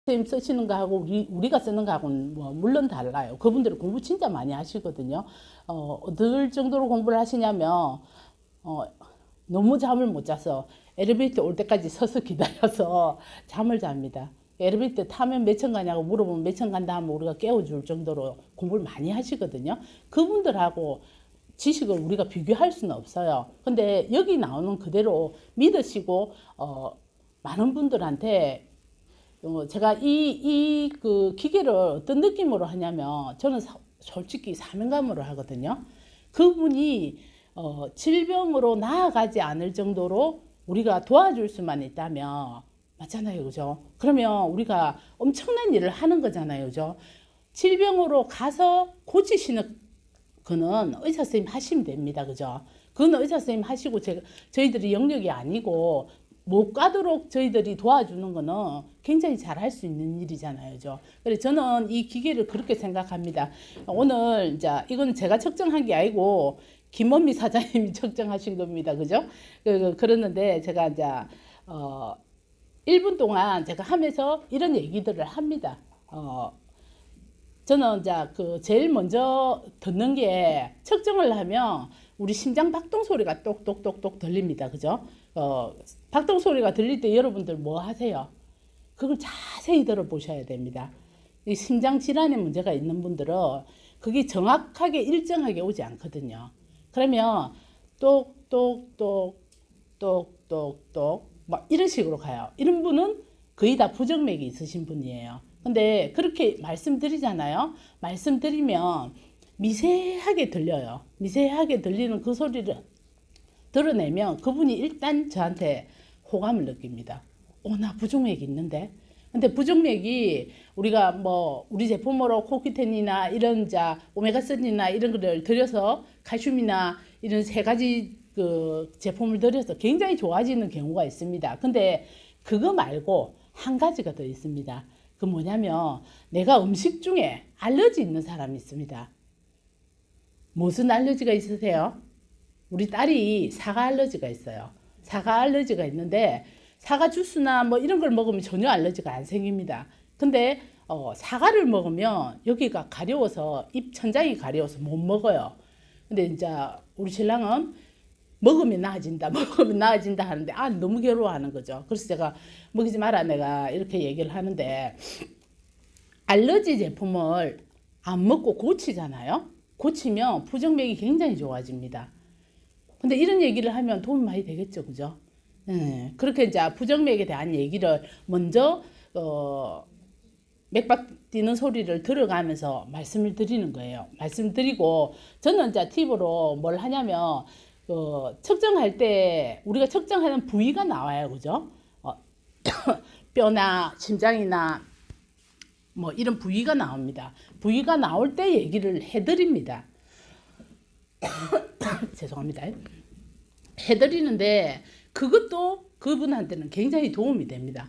선생님 쓰시는 거하고 우리가 쓰는 거하고는 뭐 물론 달라요. 그분들은 공부 진짜 많이 하시거든요. 어떨 정도로 공부를 하시냐면 어, 너무 잠을 못 자서 엘리베이터 올 때까지 서서 기다려서 잠을 잡니다. 엘리베이터 타면 몇 층 가냐고 물어보면 몇 층 간다 하면 우리가 깨워줄 정도로 공부를 많이 하시거든요. 그분들하고 지식을 우리가 비교할 수는 없어요. 근데 여기 나오는 그대로 믿으시고 많은 분들한테 제가 그 기계를 어떤 느낌으로 하냐면 저는 솔직히 사명감으로 하거든요. 그분이 질병으로 나아가지 않을 정도로 우리가 도와줄 수만 있다면 맞잖아요, 그죠? 그러면 우리가 엄청난 일을 하는 거잖아요, 그죠? 질병으로 가서 고치시는 그는 의사 선생님 하시면 됩니다, 그죠? 그건 의사 선생님 하시고 저희들이 영역이 아니고 못 가도록 저희들이 도와주는 거는 굉장히 잘 할 수 있는 일이잖아요, 그죠? 그래서 저는 이 기계를 그렇게 생각합니다. 오늘 이제 이건 제가 측정한 게 아니고 김원미 사장님이 측정하신 겁니다, 그죠? 그러는데 제가 이제 1분 동안 제가 하면서 이런 얘기들을 합니다. 저는 이제 그 제일 먼저 듣는 게 측정을 하면 우리 심장 박동 소리가 똑똑똑똑 들립니다. 그죠? 박동 소리가 들릴 때 여러분들 뭐 하세요? 그걸 자세히 들어보셔야 됩니다. 이 심장 질환에 문제가 있는 분들은 그게 정확하게 일정하게 오지 않거든요. 그러면 똑똑똑 똑똑똑 막 이런 식으로 가요. 이런 분은 거의 다 부정맥이 있으신 분이에요. 근데 그렇게 말씀드리잖아요. 말씀드리면 미세하게 들려요. 미세하게 들리는 그 소리를 들어내면 그분이 일단 저한테 호감을 느낍니다. 나 부정맥이 있는데. 근데 부정맥이 우리가 뭐 우리 제품으로 코큐텐이나 이런 오메가3나 이런 거를 들여서 칼슘이나 이런 세 가지 그 제품을 들여서 굉장히 좋아지는 경우가 있습니다. 근데 그거 말고 한 가지가 더 있습니다. 그 뭐냐면 내가 음식 중에 알러지 있는 사람이 있습니다. 무슨 알러지가 있으세요? 우리 딸이 사과 알러지가 있어요. 사과 알러지가 있는데 사과 주스나 뭐 이런 걸 먹으면 전혀 알러지가 안 생깁니다. 근데 사과를 먹으면 여기가 가려워서 입 천장이 가려워서 못 먹어요. 근데 이제 우리 신랑은 먹으면 나아진다, 먹으면 나아진다 하는데 너무 괴로워하는 거죠. 그래서 제가 먹이지 마라 내가 이렇게 얘기를 하는데 알러지 제품을 안 먹고 고치잖아요. 고치면 부정맥이 굉장히 좋아집니다. 근데 이런 얘기를 하면 도움이 많이 되겠죠, 그죠? 그렇게 이제 부정맥에 대한 얘기를 먼저 맥박 뛰는 소리를 들어가면서 말씀을 드리는 거예요. 말씀드리고 저는 이제 팁으로 뭘 하냐면 측정할 때 우리가 측정하는 부위가 나와요, 그죠? 뼈나 심장이나 뭐 이런 부위가 나옵니다. 부위가 나올 때 얘기를 해드립니다. 죄송합니다. 해드리는데 그것도 그분한테는 굉장히 도움이 됩니다.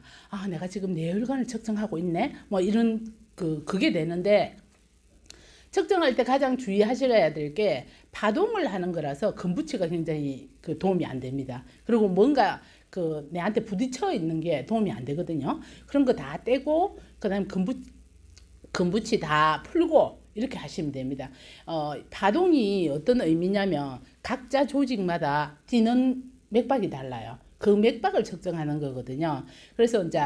내가 지금 뇌혈관을 측정하고 있네. 뭐 이런 그게 되는데 측정할 때 가장 주의하셔야 될 게 파동을 하는 거라서 금부치가 굉장히 도움이 안 됩니다. 그리고 뭔가 내한테 부딪혀 있는 게 도움이 안 되거든요. 그런 거 다 떼고 그다음에 금부치 다 풀고 이렇게 하시면 됩니다. 파동이 어떤 의미냐면 각자 조직마다 뛰는 맥박이 달라요. 그 맥박을 측정하는 거거든요. 그래서 이제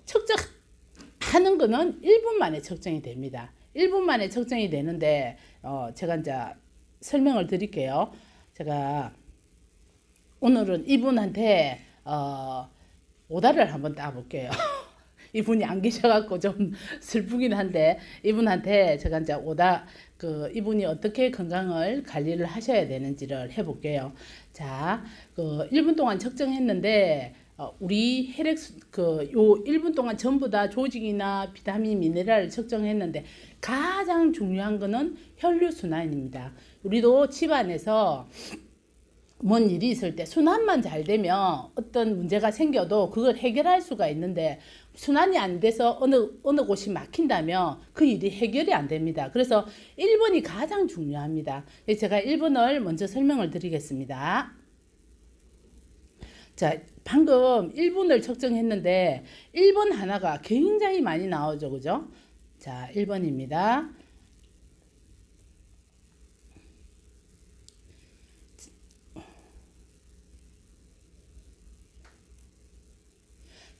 측정하는 거는 1분 만에 측정이 됩니다. 1분 만에 측정이 되는데 제가 이제 설명을 드릴게요. 제가 오늘은 이분한테 오다를 한번 따볼게요. 이분이 안 계셔갖고 좀 슬프긴 한데 이분한테 제가 이제 이분이 어떻게 건강을 관리를 하셔야 되는지를 해볼게요. 자, 1분 동안 측정했는데 우리 혈액 요 1분 동안 전부 다 조직이나 비타민, 미네랄을 측정했는데 가장 중요한 거는 혈류 순환입니다. 우리도 집안에서 뭔 일이 있을 때 순환만 잘 되면 어떤 문제가 생겨도 그걸 해결할 수가 있는데 순환이 안 돼서 어느 곳이 막힌다면 그 일이 해결이 안 됩니다. 그래서 1번이 가장 중요합니다. 제가 1번을 먼저 설명을 드리겠습니다. 자, 방금 1번을 측정했는데 1번 하나가 굉장히 많이 나오죠. 그죠? 자, 1번입니다.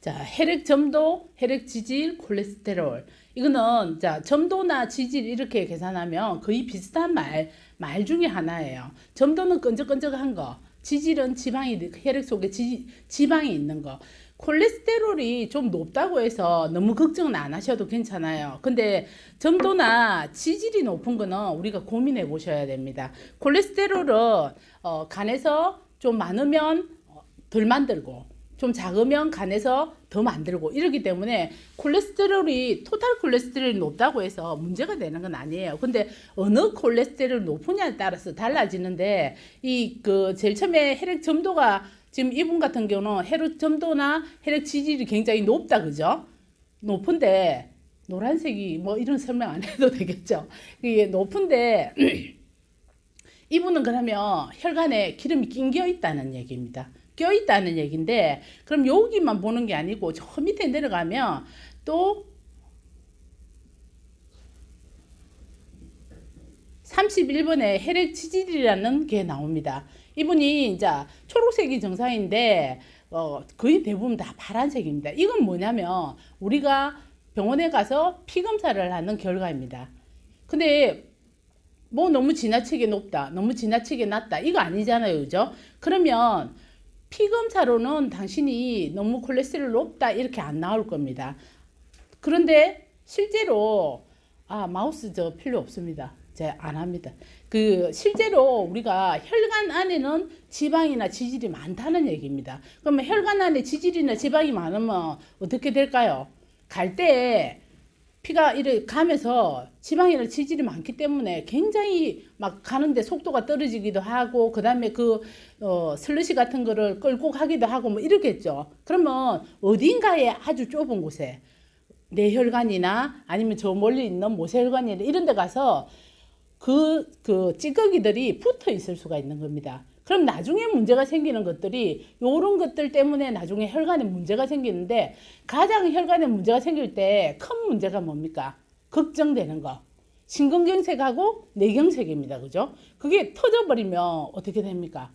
자, 혈액 점도, 혈액 지질, 콜레스테롤. 이거는 자, 점도나 지질 이렇게 계산하면 거의 비슷한 말 중에 하나예요. 점도는 끈적끈적한 거, 지질은 지방이 혈액 속에 지방이 있는 거. 콜레스테롤이 좀 높다고 해서 너무 걱정은 안 하셔도 괜찮아요. 근데 점도나 지질이 높은 거는 우리가 고민해 보셔야 됩니다. 콜레스테롤은 간에서 좀 많으면 덜 만들고 좀 작으면 간에서 더 만들고 이러기 때문에 콜레스테롤이 토탈 콜레스테롤이 높다고 해서 문제가 되는 건 아니에요. 근데 어느 콜레스테롤이 높으냐에 따라서 달라지는데 이 그 제일 처음에 혈액 점도가 지금 이분 같은 경우는 혈액 점도나 혈액 지질이 굉장히 높다 그죠? 높은데 노란색이 뭐 이런 설명 안 해도 되겠죠? 이게 높은데 이분은 그러면 혈관에 기름이 낑겨 있다는 얘기입니다. 껴 있다는 얘기인데 그럼 여기만 보는 게 아니고 저 밑에 내려가면 또 31번에 혈액 지질이라는 게 나옵니다. 이분이 이제 초록색이 정상인데 거의 대부분 다 파란색입니다. 이건 뭐냐면 우리가 병원에 가서 피 검사를 하는 결과입니다. 근데 뭐 너무 지나치게 높다, 너무 지나치게 낮다 이거 아니잖아요, 그죠? 그러면 피 검사로는 당신이 너무 콜레스테롤 높다 이렇게 안 나올 겁니다. 그런데 실제로 마우스 저 필요 없습니다. 제가 안 합니다. 그 실제로 우리가 혈관 안에는 지방이나 지질이 많다는 얘기입니다. 그러면 혈관 안에 지질이나 지방이 많으면 어떻게 될까요? 갈 때 피가 이렇게 가면서 지방이나 지질이 많기 때문에 굉장히 막 가는데 속도가 떨어지기도 하고 그다음에 슬러시 같은 거를 끌고 가기도 하고 뭐 이러겠죠. 그러면 어딘가에 아주 좁은 곳에 뇌혈관이나 아니면 저 멀리 있는 모세혈관이나 이런 데 가서 그 찌꺼기들이 붙어 있을 수가 있는 겁니다. 그럼 나중에 문제가 생기는 것들이 요런 것들 때문에 나중에 혈관에 문제가 생기는데 가장 혈관에 문제가 생길 때 큰 문제가 뭡니까? 걱정되는 거. 심근경색하고 뇌경색입니다. 그죠? 그게 터져버리면 어떻게 됩니까?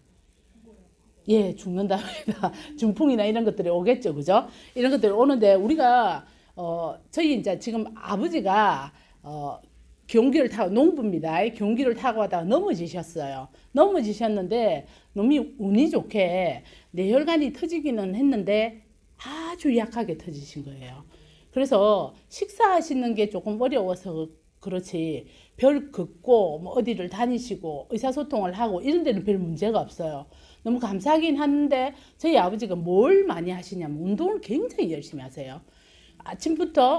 예, 죽는다. 중풍이나 이런 것들이 오겠죠. 그죠? 이런 것들이 오는데 우리가 저희 이제 지금 아버지가 경기를 타고 농부입니다. 경기를 타고 하다가 넘어지셨어요. 넘어지셨는데 너무 운이 좋게 뇌혈관이 터지기는 했는데 아주 약하게 터지신 거예요. 그래서 식사하시는 게 조금 어려워서 그렇지 별 긋고 뭐 어디를 다니시고 의사소통을 하고 이런 데는 별 문제가 없어요. 너무 감사하긴 하는데 저희 아버지가 뭘 많이 하시냐면 운동을 굉장히 열심히 하세요.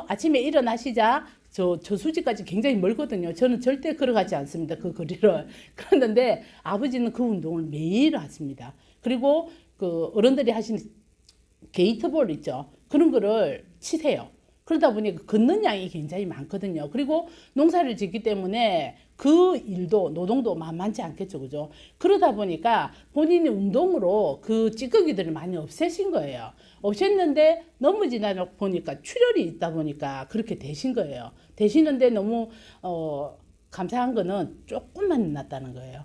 아침에 일어나시자 저수지까지 굉장히 멀거든요. 저는 절대 걸어가지 않습니다. 그 거리를. 그랬는데 아버지는 그 운동을 매일 하십니다. 그리고 그 어른들이 하시는 게이트볼 있죠. 그런 거를 치세요. 그러다 보니까 걷는 양이 굉장히 많거든요. 그리고 농사를 짓기 때문에 그 일도 노동도 만만치 않겠죠. 그죠? 그러다 보니까 본인이 운동으로 그 찌꺼기들을 많이 없애신 거예요. 없앴는데 넘어지다 보니까 출혈이 있다 보니까 그렇게 되신 거예요. 되시는데 너무 감사한 거는 조금만 났다는 거예요.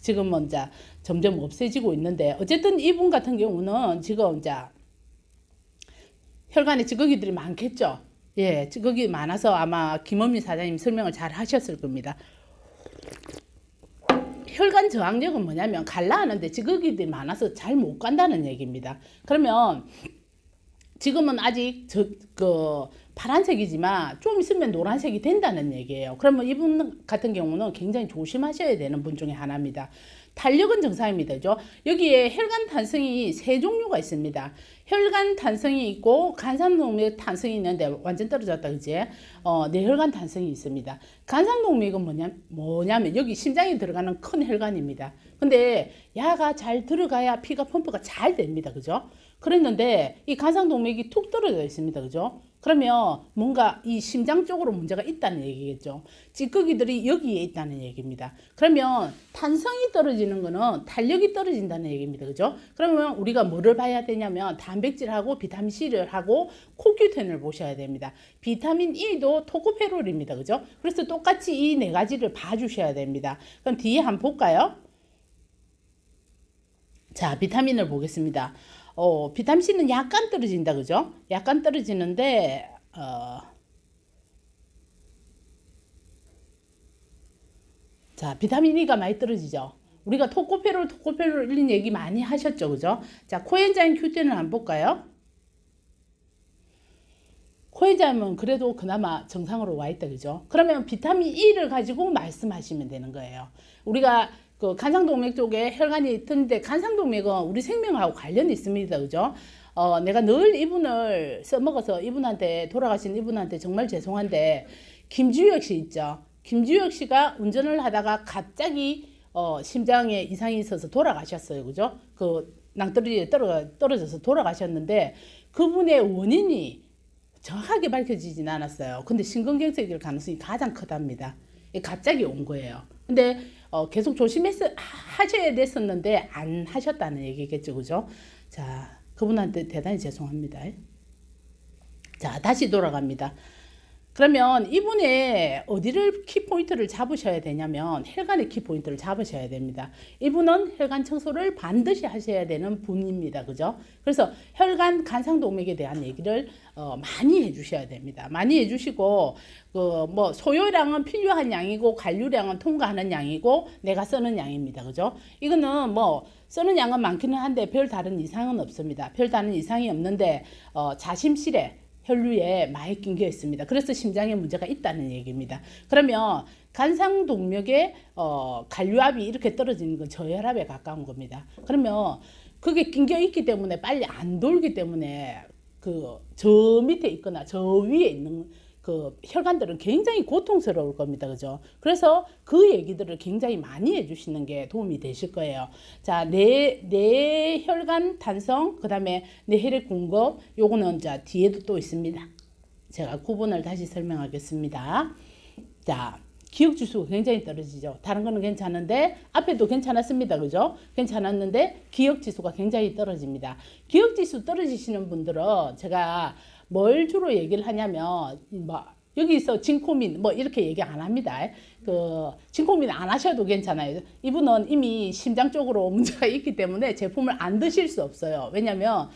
지금은 이제 점점 없애지고 있는데 어쨌든 이분 같은 경우는 지금 이제 혈관에 찌꺼기들이 많겠죠. 예, 찌꺼기 많아서 아마 김원민 사장님 설명을 잘 하셨을 겁니다. 혈관 저항력은 뭐냐면 갈라 하는데 찌꺼기들이 많아서 잘 못 간다는 얘기입니다. 그러면 지금은 아직 파란색이지만 좀 있으면 노란색이 된다는 얘기예요. 그러면 이분 같은 경우는 굉장히 조심하셔야 되는 분 중에 하나입니다. 탄력은 정상입니다. 그죠? 여기에 혈관 탄성이 세 종류가 있습니다. 혈관 탄성이 있고 간상동맥 탄성이 있는데 완전 떨어졌다 그지? 뇌혈관 탄성이 있습니다. 간상동맥은 뭐냐면 여기 심장에 들어가는 큰 혈관입니다. 근데 야가 잘 들어가야 피가 펌프가 잘 됩니다. 그죠? 그랬는데 이 간상동맥이 툭 떨어져 있습니다. 그죠? 그러면 뭔가 이 심장 쪽으로 문제가 있다는 얘기겠죠. 찌꺼기들이 여기에 있다는 얘기입니다. 그러면 탄성이 떨어지는 거는 탄력이 떨어진다는 얘기입니다. 그죠? 그러면 우리가 뭐를 봐야 되냐면 단백질하고 비타민 C를 하고 코큐텐을 보셔야 됩니다. 비타민 E도 토코페롤입니다. 그죠? 그래서 똑같이 이 네 가지를 봐주셔야 됩니다. 그럼 뒤에 한번 볼까요? 자, 비타민을 보겠습니다. 비타민 C는 약간 떨어진다, 그죠? 약간 떨어지는데, 자, 비타민 E가 많이 떨어지죠? 우리가 토코페롤 이런 얘기 많이 하셨죠, 그죠? 자, 코엔자임 Q10을 한번 볼까요? 코엔자임은 그래도 그나마 정상으로 와 있다, 그죠? 그러면 비타민 E를 가지고 말씀하시면 되는 거예요. 우리가 그 간상동맥 쪽에 혈관이 있는데 간상동맥은 우리 생명하고 관련이 있습니다, 그죠? 내가 늘 이분을 써먹어서 이분한테 돌아가신 이분한테 정말 죄송한데 김주혁 씨 있죠? 김주혁 씨가 운전을 하다가 갑자기 심장에 이상이 있어서 돌아가셨어요, 그죠? 그 낭떠러지에 떨어져서 돌아가셨는데 그분의 원인이 정확하게 밝혀지진 않았어요. 근데 심근경색일 가능성이 가장 크답니다. 갑자기 온 거예요. 근데 계속 하셔야 됐었는데 안 하셨다는 얘기겠죠, 그죠? 자, 그분한테 대단히 죄송합니다. 자, 다시 돌아갑니다. 그러면 이분의 어디를 키포인트를 잡으셔야 되냐면 혈관의 키포인트를 잡으셔야 됩니다. 이분은 혈관 청소를 반드시 하셔야 되는 분입니다. 그죠? 그래서 혈관 간상동맥에 대한 얘기를 많이 해주셔야 됩니다. 많이 해주시고 뭐 소요량은 필요한 양이고 관류량은 통과하는 양이고 내가 쓰는 양입니다. 그죠? 이거는 뭐 쓰는 양은 많기는 한데 별 다른 이상은 없습니다. 별 다른 이상이 없는데 자심실에 혈류에 많이 낑겨 있습니다. 그래서 심장에 문제가 있다는 얘기입니다. 그러면 간상동맥의 관류압이 이렇게 떨어지는 건 저혈압에 가까운 겁니다. 그러면 그게 낑겨 있기 때문에 빨리 안 돌기 때문에 저 밑에 있거나 저 위에 있는 그 혈관들은 굉장히 고통스러울 겁니다. 그죠? 그래서 그 얘기들을 굉장히 많이 해주시는 게 도움이 되실 거예요. 자, 내 혈관 탄성, 그 다음에 내 혈액 공급, 요거는 자, 뒤에도 또 있습니다. 제가 구분을 다시 설명하겠습니다. 자, 기억지수가 굉장히 떨어지죠. 다른 거는 괜찮은데 앞에도 괜찮았습니다. 그죠? 괜찮았는데 기억지수가 굉장히 떨어집니다. 기억지수 떨어지시는 분들은 제가 뭘 주로 얘기를 하냐면 뭐 여기서 진코민 뭐 이렇게 얘기 안 합니다. 진코민 안 하셔도 괜찮아요. 이분은 이미 심장 쪽으로 문제가 있기 때문에 제품을 안 드실 수 없어요. 왜냐면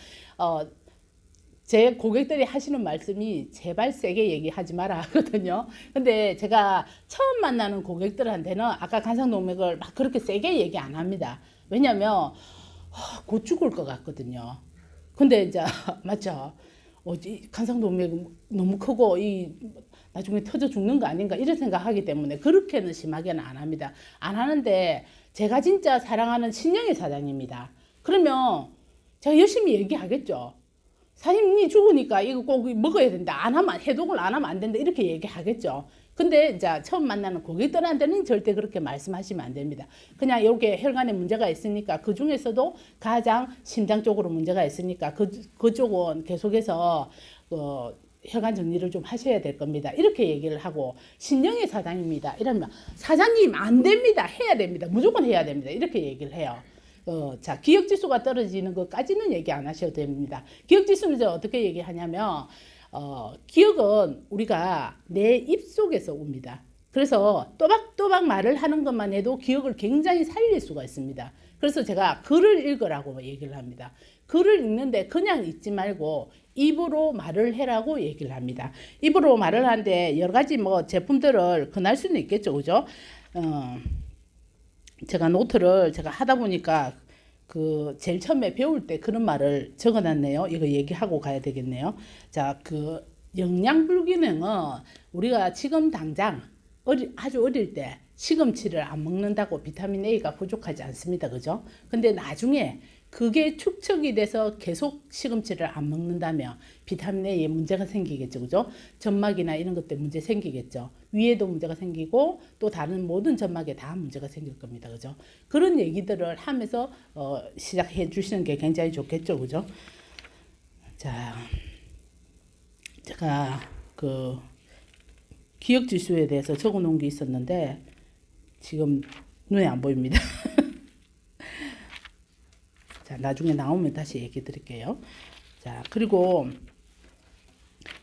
제 고객들이 하시는 말씀이 제발 세게 얘기하지 마라 하거든요. 근데 제가 처음 만나는 고객들한테는 아까 간상동맥을 막 그렇게 세게 얘기 안 합니다. 왜냐면 곧 죽을 것 같거든요. 근데 이제 맞죠? 간상동맥 너무 크고 나중에 터져 죽는 거 아닌가 이런 생각하기 때문에 그렇게는 심하게는 안 합니다. 안 하는데 제가 진짜 사랑하는 신영애 사장입니다. 그러면 제가 열심히 얘기하겠죠. 사장님이 죽으니까 이거 꼭 먹어야 된다. 안 하면 해독을 안 하면 안 된다. 이렇게 얘기하겠죠. 근데 이제 처음 만나는 고객들한테는 절대 그렇게 말씀하시면 안 됩니다. 그냥 이렇게 혈관에 문제가 있으니까 그 중에서도 가장 심장 쪽으로 문제가 있으니까 그쪽은 계속해서 혈관 정리를 좀 하셔야 될 겁니다. 이렇게 얘기를 하고 신영애 사장입니다. 이러면 사장님 안 됩니다. 해야 됩니다. 무조건 해야 됩니다. 이렇게 얘기를 해요. 자, 기억지수가 떨어지는 것까지는 얘기 안 하셔도 됩니다. 기억지수는 이제 어떻게 얘기하냐면 기억은 우리가 내 입속에서 옵니다. 그래서 또박또박 말을 하는 것만 해도 기억을 굉장히 살릴 수가 있습니다. 그래서 제가 글을 읽으라고 얘기를 합니다. 글을 읽는데 그냥 읽지 말고 입으로 말을 해라고 얘기를 합니다. 입으로 말을 하는데 여러 가지 뭐 제품들을 권할 수는 있겠죠, 그죠? 제가 노트를 제가 하다 보니까 제일 처음에 배울 때 그런 말을 적어놨네요. 이거 얘기하고 가야 되겠네요. 자, 영양 불균형은 우리가 지금 당장 아주 어릴 때 시금치를 안 먹는다고 비타민 A가 부족하지 않습니다. 그죠? 근데 나중에 그게 축적이 돼서 계속 시금치를 안 먹는다면 비타민 A에 문제가 생기겠죠. 그죠? 점막이나 이런 것들 문제 생기겠죠. 위에도 문제가 생기고 또 다른 모든 점막에 다 문제가 생길 겁니다. 그죠? 그런 얘기들을 하면서 시작해 주시는 게 굉장히 좋겠죠. 그죠? 자, 제가 그 기억 지수에 대해서 적어 놓은 게 있었는데 지금 눈에 안 보입니다. 자, 나중에 나오면 다시 얘기 드릴게요. 자, 그리고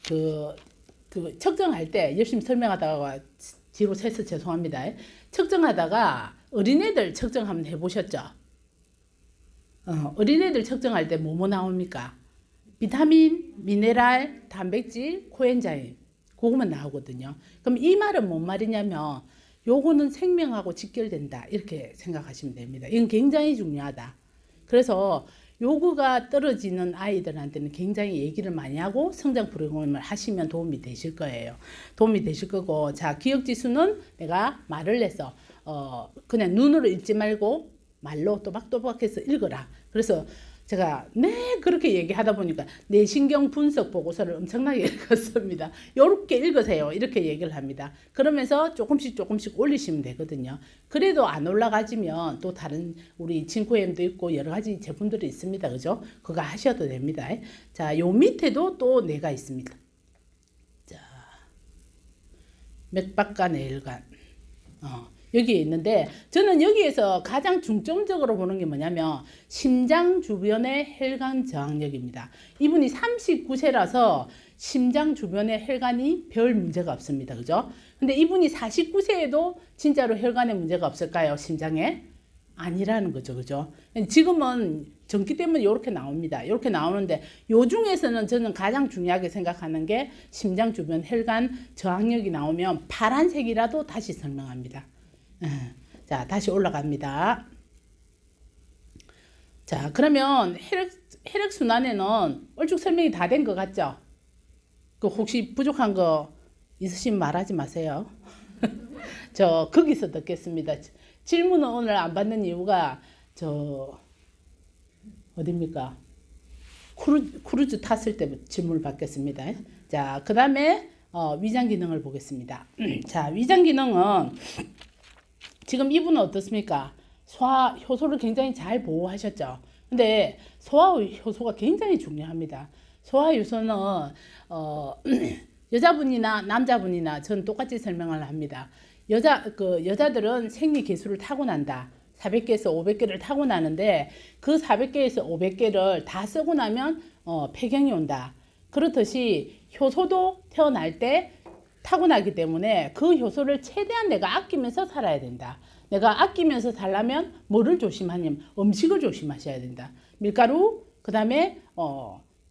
그 측정할 때 열심히 설명하다가 뒤로 새서 죄송합니다. 측정하다가 어린애들 측정 한번 해보셨죠? 어린애들 측정할 때 뭐뭐 나옵니까? 비타민, 미네랄, 단백질, 코엔자임 그거만 나오거든요. 그럼 이 말은 뭔 말이냐면 요거는 생명하고 직결된다 이렇게 생각하시면 됩니다. 이건 굉장히 중요하다. 그래서 요구가 떨어지는 아이들한테는 굉장히 얘기를 많이 하고 성장 프로그램을 하시면 도움이 되실 거예요. 도움이 되실 거고, 자, 기억 지수는 내가 말을 해서 그냥 눈으로 읽지 말고 말로 또박또박해서 읽어라. 그래서 제가 그렇게 얘기하다 보니까 뇌신경 분석 보고서를 엄청나게 읽었습니다. 요렇게 읽으세요. 이렇게 얘기를 합니다. 그러면서 조금씩 올리시면 되거든요. 그래도 안 올라가지면 또 다른 우리 진코엠도 있고 여러 가지 제품들이 있습니다. 그죠? 그거 하셔도 됩니다. 자, 요 밑에도 또 뇌가 있습니다. 자, 맥박과 뇌혈관. 여기에 있는데 저는 여기에서 가장 중점적으로 보는 게 뭐냐면 심장 주변의 혈관 저항력입니다. 이분이 39세라서 심장 주변의 혈관이 별 문제가 없습니다. 그죠? 근데 이분이 49세에도 진짜로 혈관에 문제가 없을까요? 심장에? 아니라는 거죠. 그죠? 지금은 전기 때문에 이렇게 나옵니다. 이렇게 나오는데 요 중에서는 저는 가장 중요하게 생각하는 게 심장 주변 혈관 저항력이 나오면 파란색이라도 다시 설명합니다. 자, 다시 올라갑니다. 자, 그러면 혈액순환에는 얼추 설명이 다 된 것 같죠? 그 혹시 부족한 거 있으시면 말하지 마세요. 저 거기서 듣겠습니다. 질문은 오늘 안 받는 이유가 어딥니까? 크루즈 탔을 때 질문을 받겠습니다. 자, 그 다음에 위장 기능을 보겠습니다. 자, 위장 기능은 지금 이분은 어떻습니까? 소화 효소를 굉장히 잘 보호하셨죠. 근데 소화 효소가 굉장히 중요합니다. 소화 효소는 여자분이나 남자분이나 전 똑같이 설명을 합니다. 여자들은 생리 개수를 타고난다. 400개에서 500개를 타고나는데 그 400개에서 500개를 다 쓰고 나면 폐경이 온다. 그렇듯이 효소도 태어날 때 타고나기 때문에 그 효소를 최대한 내가 아끼면서 살아야 된다. 내가 아끼면서 살려면 뭐를 조심하냐면 음식을 조심하셔야 된다. 밀가루, 그 다음에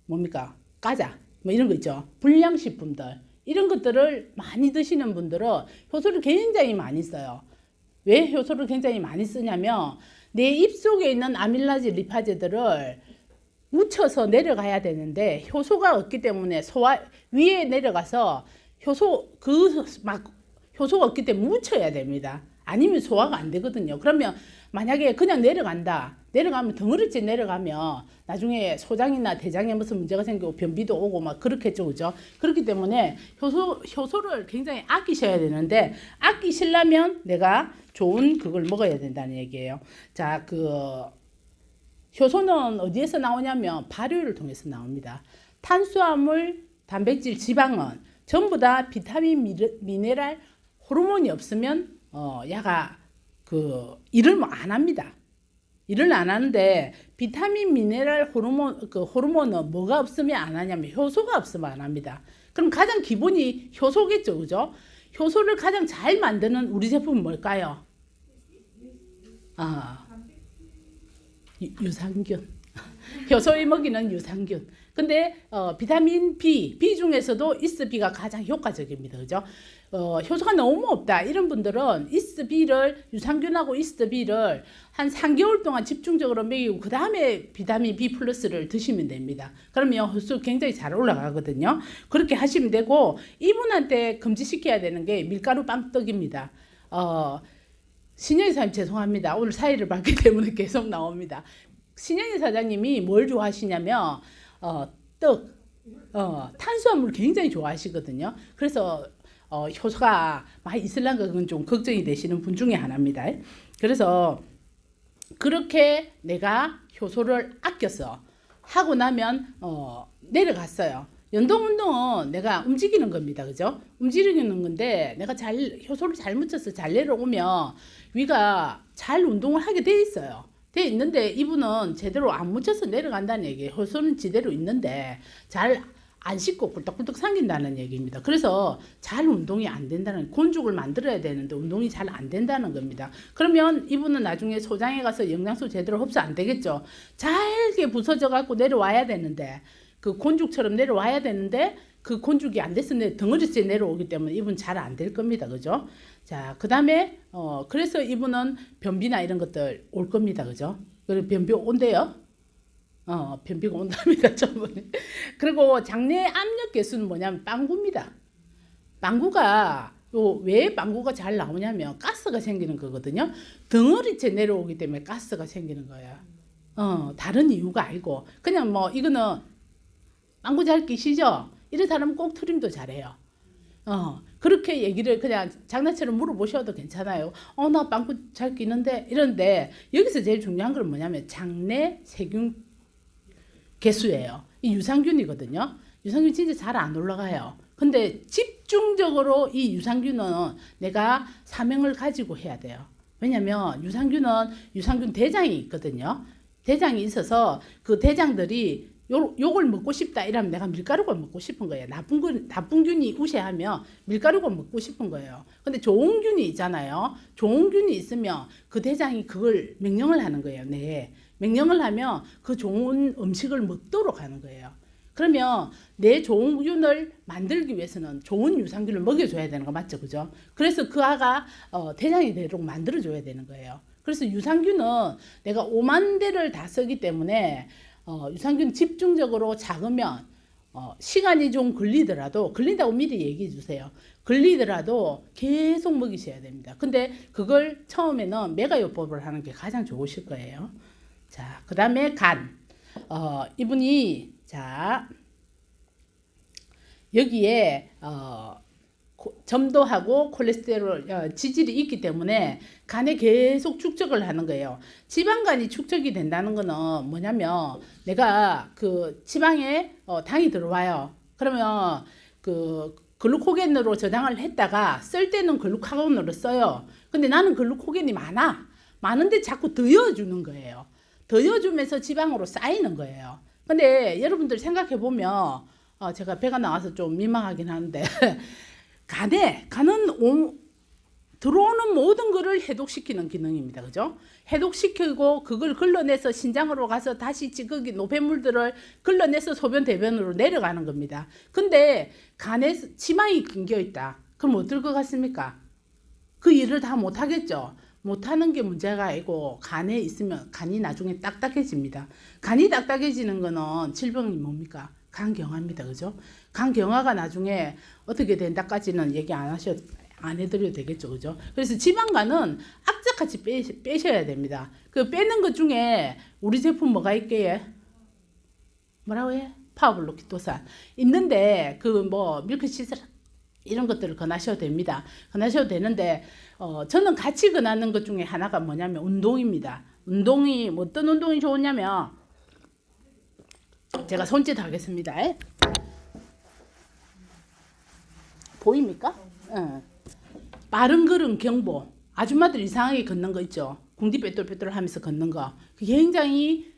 뭡니까? 과자, 뭐 이런 거 있죠. 불량식품들 이런 것들을 많이 드시는 분들은 효소를 굉장히 많이 써요. 왜 효소를 굉장히 많이 쓰냐면 내 입속에 있는 아밀라제 리파제들을 묻혀서 내려가야 되는데 효소가 없기 때문에 소화 위에 내려가서 효소가 없기 때문에 묻혀야 됩니다. 아니면 소화가 안 되거든요. 그러면 만약에 그냥 내려가면 덩어리째 내려가면 나중에 소장이나 대장에 무슨 문제가 생기고 변비도 오고 막 그렇겠죠. 그죠? 그렇기 때문에 효소를 굉장히 아끼셔야 되는데 아끼시려면 내가 좋은 그걸 먹어야 된다는 얘기예요. 자, 효소는 어디에서 나오냐면 발효를 통해서 나옵니다. 탄수화물, 단백질, 지방은 전부 다 비타민, 미네랄, 호르몬이 없으면 야가 일을 안 합니다. 일을 안 하는데 비타민, 미네랄, 호르몬은 뭐가 없으면 안 하냐면 효소가 없으면 안 합니다. 그럼 가장 기본이 효소겠죠, 그죠? 효소를 가장 잘 만드는 우리 제품은 뭘까요? 유산균. 효소에 먹이는 유산균. 근데 비타민 B 중에서도 이스비가 가장 효과적입니다. 그죠? 효소가 너무 없다. 이런 분들은 유산균하고 이스비를 한 3개월 동안 집중적으로 먹이고 그 다음에 비타민 B 플러스를 드시면 됩니다. 그러면 효소 굉장히 잘 올라가거든요. 그렇게 하시면 되고 이분한테 금지시켜야 되는 게 밀가루 빵떡입니다. 신영희 사장님 죄송합니다. 오늘 사회를 봤기 때문에 계속 나옵니다. 신영희 사장님이 뭘 좋아하시냐면 탄수화물을 굉장히 좋아하시거든요. 그래서 효소가 많이 있을란가 그건 좀 걱정이 되시는 분 중에 하나입니다. 그래서 그렇게 내가 효소를 아껴서 하고 나면 내려갔어요. 연동 운동은 내가 움직이는 겁니다. 그죠? 움직이는 건데 내가 잘 효소를 잘 묻혀서 잘 내려오면 위가 잘 운동을 하게 돼 있어요. 돼 있는데 이분은 제대로 안 묻혀서 내려간다는 얘기예요. 효소는 제대로 있는데 잘 안 씻고 꿀떡꿀떡 삼긴다는 얘기입니다. 그래서 잘 운동이 안 된다는, 곤죽을 만들어야 되는데 운동이 잘 안 된다는 겁니다. 그러면 이분은 나중에 소장에 가서 영양소 제대로 흡수 안 되겠죠. 잘게 부서져 갖고 내려와야 되는데, 그 곤죽처럼 내려와야 되는데 그 곤죽이 안 돼서 덩어리째 내려오기 때문에 이분 잘 안 될 겁니다. 그죠? 자, 그 다음에 그래서 이분은 변비나 이런 것들 올 겁니다. 그죠? 그리고 변비 온대요. 변비가 온답니다. 저번에. 그리고 장내 압력 개수는 뭐냐면 빵구입니다. 빵구가 왜 빵구가 잘 나오냐면 가스가 생기는 거거든요. 덩어리째 내려오기 때문에 가스가 생기는 거예요. 다른 이유가 아니고 그냥 뭐 이거는 빵구 잘 끼시죠? 이런 사람은 꼭 트림도 잘해요. 그렇게 얘기를 그냥 장난처럼 물어보셔도 괜찮아요. 나 빵구 잘 끼는데 이런데 여기서 제일 중요한 건 뭐냐면 장내 세균 개수예요. 이 유산균이거든요. 유산균 진짜 잘 안 올라가요. 근데 집중적으로 이 유산균은 내가 사명을 가지고 해야 돼요. 왜냐면 유산균 대장이 있거든요. 대장이 있어서 그 대장들이 요걸 먹고 싶다 이러면 내가 밀가루가 먹고 싶은 거예요. 나쁜 균이 우세하면 밀가루가 먹고 싶은 거예요. 근데 좋은 균이 있잖아요. 좋은 균이 있으면 그 대장이 그걸 명령을 하는 거예요. 네. 명령을 하면 그 좋은 음식을 먹도록 하는 거예요. 그러면 내 좋은 균을 만들기 위해서는 좋은 유산균을 먹여줘야 되는 거 맞죠? 그죠? 그래서 그 아가 대장이 되도록 만들어줘야 되는 거예요. 그래서 유산균은 내가 5만 대를 다 쓰기 때문에 유산균 집중적으로 작으면 시간이 좀 걸린다고 미리 얘기해 주세요. 걸리더라도 계속 먹이셔야 됩니다. 근데 그걸 처음에는 메가요법을 하는 게 가장 좋으실 거예요. 자, 그 다음에 간. 이분이, 자, 여기에, 점도하고 콜레스테롤, 지질이 있기 때문에 간에 계속 축적을 하는 거예요. 지방간이 축적이 된다는 거는 뭐냐면 내가 그 지방에 당이 들어와요. 그러면 그 글루코겐으로 저장을 했다가 쓸 때는 글루카곤으로 써요. 근데 나는 글루코겐이 많은데 자꾸 더여주는 거예요. 더여주면서 지방으로 쌓이는 거예요. 근데 여러분들 생각해 보면 제가 배가 나와서 좀 민망하긴 한데 간은 들어오는 모든 것을 해독시키는 기능입니다. 그죠? 해독시키고 그걸 걸러내서 신장으로 가서 다시 찌꺼기 노폐물들을 걸러내서 소변 대변으로 내려가는 겁니다. 근데 간에 지방이 낑겨 있다. 그럼 어떨 것 같습니까? 그 일을 다 못하겠죠. 못하는 게 문제가 아니고 간에 있으면 간이 나중에 딱딱해집니다. 간이 딱딱해지는 거는 질병이 뭡니까? 간경화입니다. 그죠? 간경화가 나중에 어떻게 된다까지는 얘기 안 해드려도 되겠죠. 그죠? 그래서 지방간은 악착같이 빼셔야 됩니다. 그 빼는 것 중에 우리 제품 뭐가 있게요? 뭐라고 해? 파워블로키토산 있는데 그 뭐 밀크시슬 이런 것들을 권하셔도 됩니다. 권하셔도 되는데 저는 같이 권하는 것 중에 하나가 뭐냐면 운동입니다. 운동이 어떤 운동이 좋으냐면 제가 손짓 하겠습니다. 보입니까? 빠른 걸음 경보. 아줌마들 이상하게 걷는 거 있죠. 궁디 빼뚤빼뚤 하면서 걷는 거. 그게 굉장히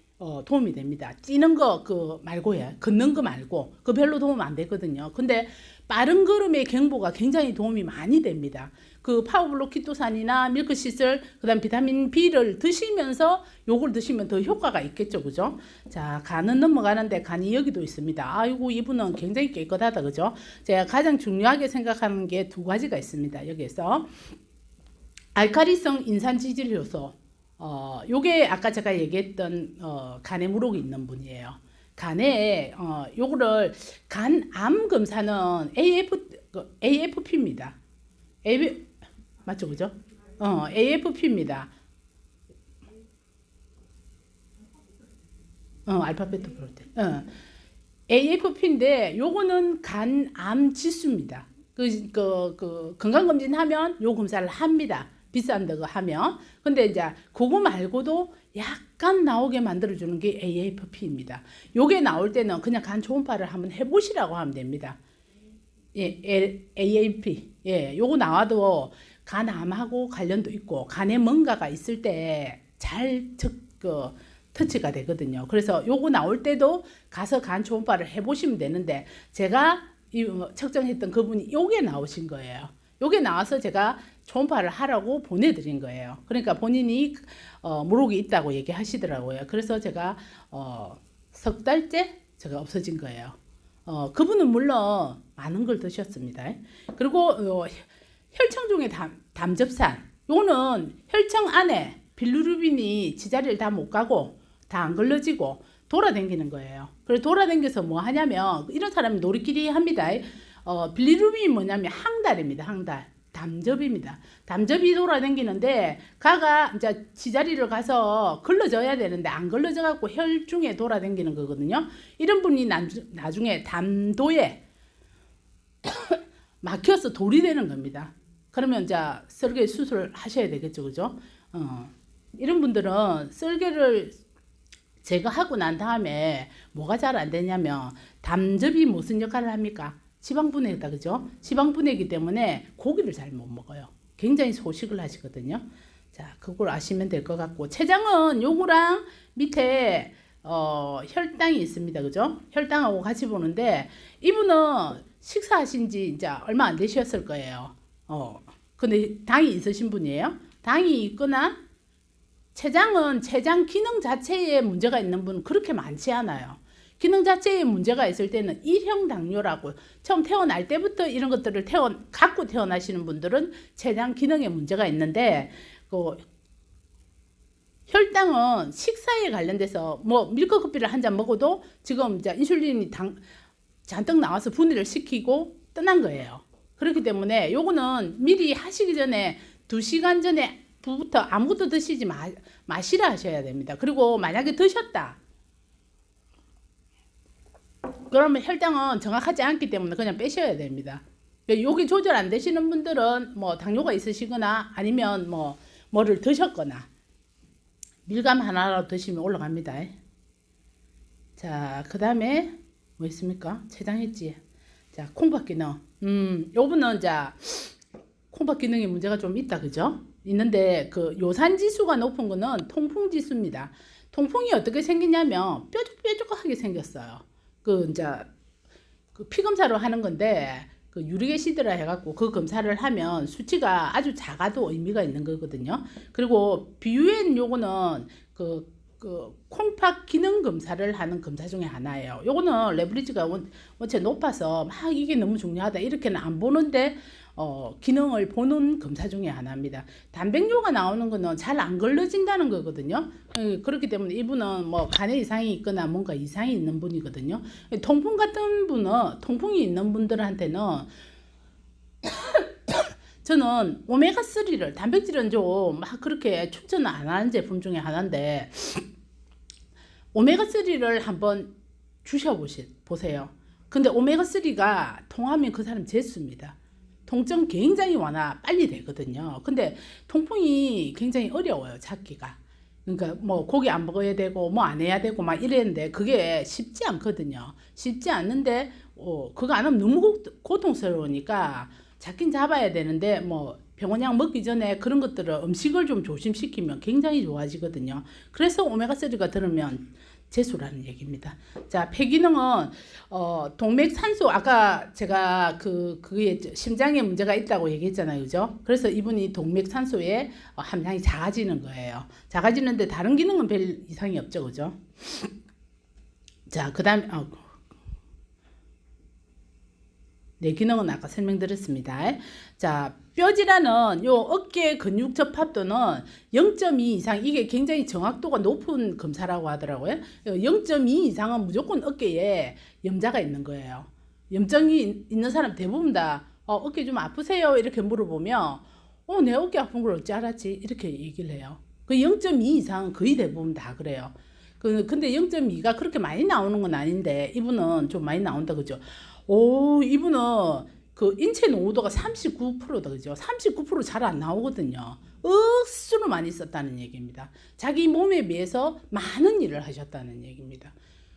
도움이 됩니다. 뛰는 거 말고요. 걷는 거 말고. 그 별로 도움 안 되거든요. 근데 빠른 걸음의 경보가 굉장히 도움이 많이 됩니다. 그 파워블로키토산이나 밀크시슬, 그 다음 비타민 B를 드시면서 요걸 드시면 더 효과가 있겠죠. 그죠? 자, 간은 넘어가는데 간이 여기도 있습니다. 아이고, 이분은 굉장히 깨끗하다. 그죠? 제가 가장 중요하게 생각하는 게 두 가지가 있습니다. 여기에서. 알카리성 인산지질 효소. 요게 아까 제가 얘기했던 간에 무록이 있는 분이에요. 간에 요거를 간암 검사는 AFP입니다. 맞죠, 그죠? AFP입니다. 알파 베타 프로테인. AFP인데 요거는 간암 지수입니다. 그 건강검진 하면 요 검사를 합니다. 비싼 거 하면. 근데 이제 그거 말고도 약간 나오게 만들어주는 게 AFP입니다. 요게 나올 때는 그냥 간 초음파를 한번 해보시라고 하면 됩니다. 예, AAP. 예, 요거 나와도 간암하고 관련도 있고 간에 뭔가가 있을 때 잘 터치가 되거든요. 그래서 요거 나올 때도 가서 간 초음파를 해보시면 되는데 제가 측정했던 그분이 요게 나오신 거예요. 요게 나와서 제가 초음파를 하라고 보내드린 거예요. 그러니까 본인이 무록이 있다고 얘기하시더라고요. 그래서 제가 석 달째 제가 없어진 거예요. 그분은 물론 많은 걸 드셨습니다. 그리고 혈청 중에 담즙산, 요거는 혈청 안에 빌루루빈이 지자리를 다 못 가고 다 안 걸러지고 돌아다니는 거예요. 그래서 돌아다녀서 뭐 하냐면 이런 사람이 놀이끼리 합니다. 빌루루빈이 뭐냐면 항달입니다. 항달. 담즙입니다. 담즙이 돌아다니는데 가가 이제 지자리를 가서 걸러져야 되는데 안 걸러져 갖고 혈중에 돌아다니는 거거든요. 이런 분이 나중에 담도에 막혀서 돌이 되는 겁니다. 그러면 이제 썰개 수술을 하셔야 되겠죠, 그죠? 이런 분들은 썰개를 제거하고 난 다음에 뭐가 잘 안 되냐면 담즙이 무슨 역할을 합니까? 지방분해다, 그죠? 지방분해이기 때문에 고기를 잘 못 먹어요. 굉장히 소식을 하시거든요. 자, 그걸 아시면 될 것 같고, 췌장은 요거랑 밑에 혈당이 있습니다, 그죠? 혈당하고 같이 보는데 이분은 식사하신 지 이제 얼마 안 되셨을 거예요. 근데 당이 있으신 분이에요. 당이 있거나 췌장은 췌장 기능 자체에 문제가 있는 분은 그렇게 많지 않아요. 기능 자체에 문제가 있을 때는 1형 당뇨라고 처음 태어날 때부터 이런 것들을 갖고 태어나시는 분들은 췌장 기능에 문제가 있는데 그 혈당은 식사에 관련돼서 뭐 밀크커피를 한 잔 먹어도 지금 이제 인슐린이 잔뜩 나와서 분해를 시키고 떠난 거예요. 그렇기 때문에 요거는 미리 하시기 전에 2시간 전에부터 아무것도 드시지 마시라 하셔야 됩니다. 그리고 만약에 드셨다. 그러면 혈당은 정확하지 않기 때문에 그냥 빼셔야 됩니다. 여기 조절 안 되시는 분들은 뭐 당뇨가 있으시거나 아니면 뭐를 드셨거나 밀감 하나라도 드시면 올라갑니다. 자, 그 다음에 뭐 있습니까? 췌장했지. 자, 콩팥 기능. 요분은 이제 콩팥 기능에 문제가 좀 있다, 그죠? 있는데 그 요산 지수가 높은 거는 통풍 지수입니다. 통풍이 어떻게 생기냐면 뾰족뾰족하게 생겼어요. 이제 그 피 검사로 하는 건데 그 유릭 애시드라 해갖고 그 검사를 하면 수치가 아주 작아도 의미가 있는 거거든요. 그리고 BUN 요거는 그 콩팥 기능 검사를 하는 검사 중에 하나예요. 요거는 레버리지가 원체 높아서 막 이게 너무 중요하다 이렇게는 안 보는데 기능을 보는 검사 중에 하나입니다. 단백뇨가 나오는 거는 잘 안 걸러진다는 거거든요. 그렇기 때문에 이분은 뭐 간에 이상이 있거나 뭔가 이상이 있는 분이거든요. 통풍 같은 분은 통풍이 있는 분들한테는 저는 오메가3를 단백질은 좀 막 그렇게 추천을 안 하는 제품 중에 하나인데 오메가3를 한번 주셔보세요. 근데 오메가3가 통하면 그 사람 재수입니다. 통증 굉장히 빨리 되거든요. 근데 통풍이 굉장히 어려워요, 찾기가. 그러니까 뭐 고기 안 먹어야 되고 뭐 안 해야 되고 막 이랬는데 그게 쉽지 않거든요. 쉽지 않는데 그거 안 하면 너무 고통스러우니까 잡긴 잡아야 되는데 뭐 병원약 먹기 전에 그런 것들을 음식을 좀 조심시키면 굉장히 좋아지거든요. 그래서 오메가3가 들으면 재수라는 얘기입니다. 자, 폐기능은 동맥산소 아까 제가 그게 심장에 문제가 있다고 얘기했잖아요, 그죠? 그래서 이분이 동맥산소의 함량이 작아지는 거예요. 작아지는데 다른 기능은 별 이상이 없죠, 그죠? 자, 그다음에 네, 기능은 아까 설명드렸습니다. 자, 뼈질환은 요 어깨 근육 접합도는 0.2 이상, 이게 굉장히 정확도가 높은 검사라고 하더라고요. 0.2 이상은 무조건 어깨에 염자가 있는 거예요. 염증이 있는 사람 대부분 다 어깨 좀 아프세요? 이렇게 물어보면 내 어깨 아픈 걸 어찌 알았지? 이렇게 얘기를 해요. 그 0.2 이상은 거의 대부분 다 그래요. 근데 0.2가 그렇게 많이 나오는 건 아닌데 이분은 좀 많이 나온다, 그죠? 이분은 그 인체 노후도가 39%다 그죠? 39% 잘 안 나오거든요. 억수로 많이 썼다는 얘기입니다. 자기 몸에 비해서 많은 일을 하셨다는 얘기입니다.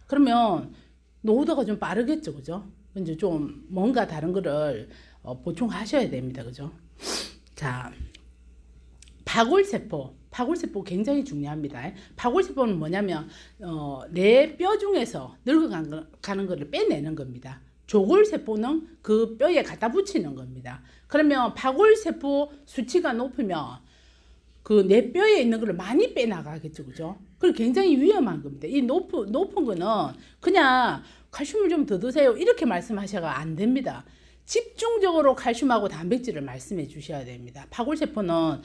그러면 노후도가 좀 빠르겠죠, 그죠? 이제 좀 뭔가 다른 거를 보충하셔야 됩니다, 그죠? 자, 파골세포 굉장히 중요합니다. 파골세포는 뭐냐면 내 뼈 중에서 늙어가는 거를 빼내는 겁니다. 조골세포는 그 뼈에 갖다 붙이는 겁니다. 그러면 파골세포 수치가 높으면 그 내 뼈에 있는 거를 많이 빼나가겠죠, 그죠? 그리고 굉장히 위험한 겁니다. 이 높은 거는 그냥 칼슘을 좀 더 드세요 이렇게 말씀하셔가 안 됩니다. 집중적으로 칼슘하고 단백질을 말씀해 주셔야 됩니다. 파골세포는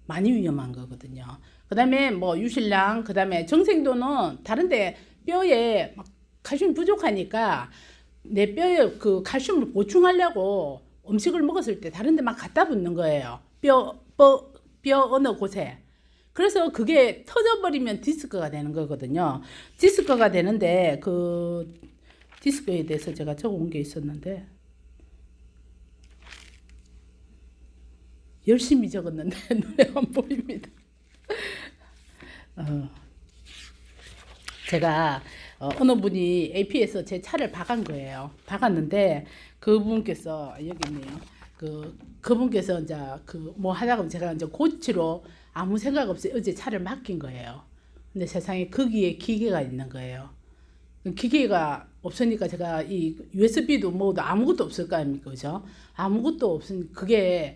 많이 위험한 거거든요. 그 다음에 뭐 유실량, 그 다음에 정생도는 다른데 뼈에 막 칼슘이 부족하니까 내 뼈에 그 칼슘을 보충하려고 음식을 먹었을 때 다른데 막 갖다 붙는 거예요. 뼈 어느 곳에. 그래서 그게 터져버리면 디스크가 되는 거거든요. 디스크가 되는데 그 디스크에 대해서 제가 적어온 게 있었는데 열심히 적었는데 눈에 안 보입니다. 제가 어느 분이 AP에서 제 차를 박은 거예요. 박았는데 그분께서 여기 있네요. 그분께서 이제 그 뭐 하다가 제가 이제 고치로 아무 생각 없이 어제 차를 맡긴 거예요. 근데 세상에 거기에 기계가 있는 거예요. 기계가 없으니까 제가 이 USB도 뭐도 아무것도 없을 거 아닙니까, 그죠? 아무것도 없으니 그게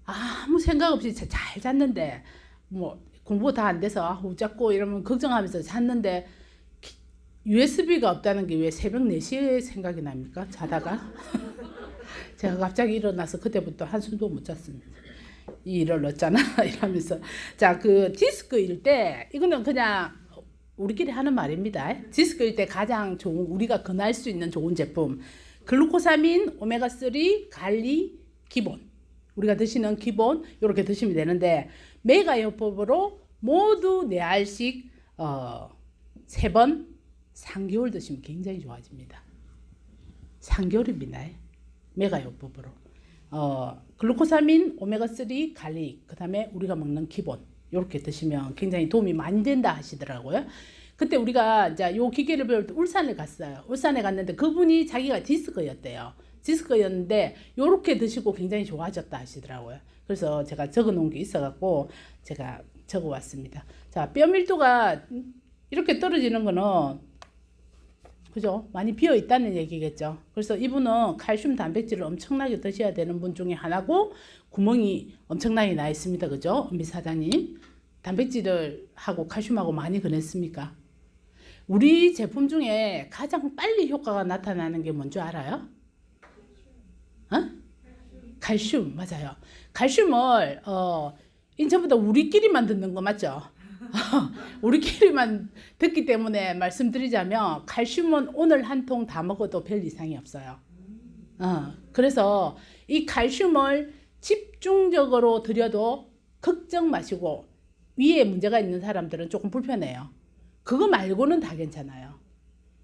아무 생각 없이 잘 잤는데 뭐 공부 다 안 돼서 후잡고 이러면 걱정하면서 잤는데 USB가 없다는 게 왜 새벽 4시에 생각이 납니까? 자다가 제가 갑자기 일어나서 그때부터 한숨도 못 잤습니다. 이 일을 얻잖아 이러면서 자, 그 디스크일 때 이거는 그냥 우리끼리 하는 말입니다. 디스크일 때 가장 좋은 우리가 권할 수 있는 좋은 제품 글루코사민, 오메가3, 갈리, 기본 우리가 드시는 기본 이렇게 드시면 되는데 메가요법으로 모두 4알씩 3번 3개월 드시면 굉장히 좋아집니다. 3개월입니다. 메가요법으로 글루코사민, 오메가3, 갈릭 그 다음에 우리가 먹는 기본 이렇게 드시면 굉장히 도움이 많이 된다 하시더라고요. 그때 우리가 이제 요 기계를 배울 때 울산에 갔어요. 울산에 갔는데 그분이 자기가 디스크였대요. 디스크였는데 요렇게 드시고 굉장히 좋아졌다 하시더라고요. 그래서 제가 적어 놓은 게 있어 갖고 제가 적어 왔습니다. 자, 뼈 밀도가 이렇게 떨어지는 거는 그죠? 많이 비어 있다는 얘기겠죠. 그래서 이분은 칼슘 단백질을 엄청나게 드셔야 되는 분 중에 하나고 구멍이 엄청나게 나 있습니다. 그죠? 은비 사장님. 단백질을 하고 칼슘하고 많이 권했습니까? 우리 제품 중에 가장 빨리 효과가 나타나는 게 뭔지 알아요? 칼슘, 맞아요. 칼슘을 전부 다 우리끼리만 듣는 거 맞죠? 우리끼리만 듣기 때문에 말씀드리자면 칼슘은 오늘 한 통 다 먹어도 별 이상이 없어요. 그래서 이 칼슘을 집중적으로 드려도 걱정 마시고 위에 문제가 있는 사람들은 조금 불편해요. 그거 말고는 다 괜찮아요.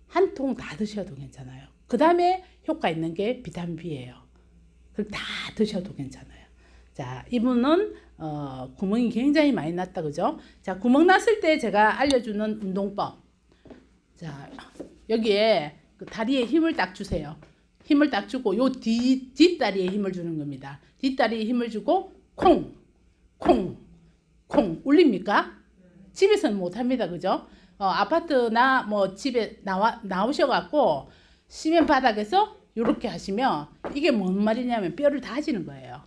한 통 다 드셔도 괜찮아요. 그 다음에 효과 있는 게 비타민 B예요. 그럼 다 드셔도 괜찮아요. 자, 이분은 구멍이 굉장히 많이 났다, 그죠? 자, 구멍 났을 때 제가 알려주는 운동법. 자, 여기에 그 다리에 힘을 딱 주세요. 힘을 딱 주고 요 뒷다리에 힘을 주는 겁니다. 뒷다리에 힘을 주고 콩, 콩, 콩 울립니까? 집에서는 못합니다, 그죠? 아파트나 뭐 집에 나오셔갖고 시멘 바닥에서 이렇게 하시면 이게 뭔 말이냐면 뼈를 다지는 거예요.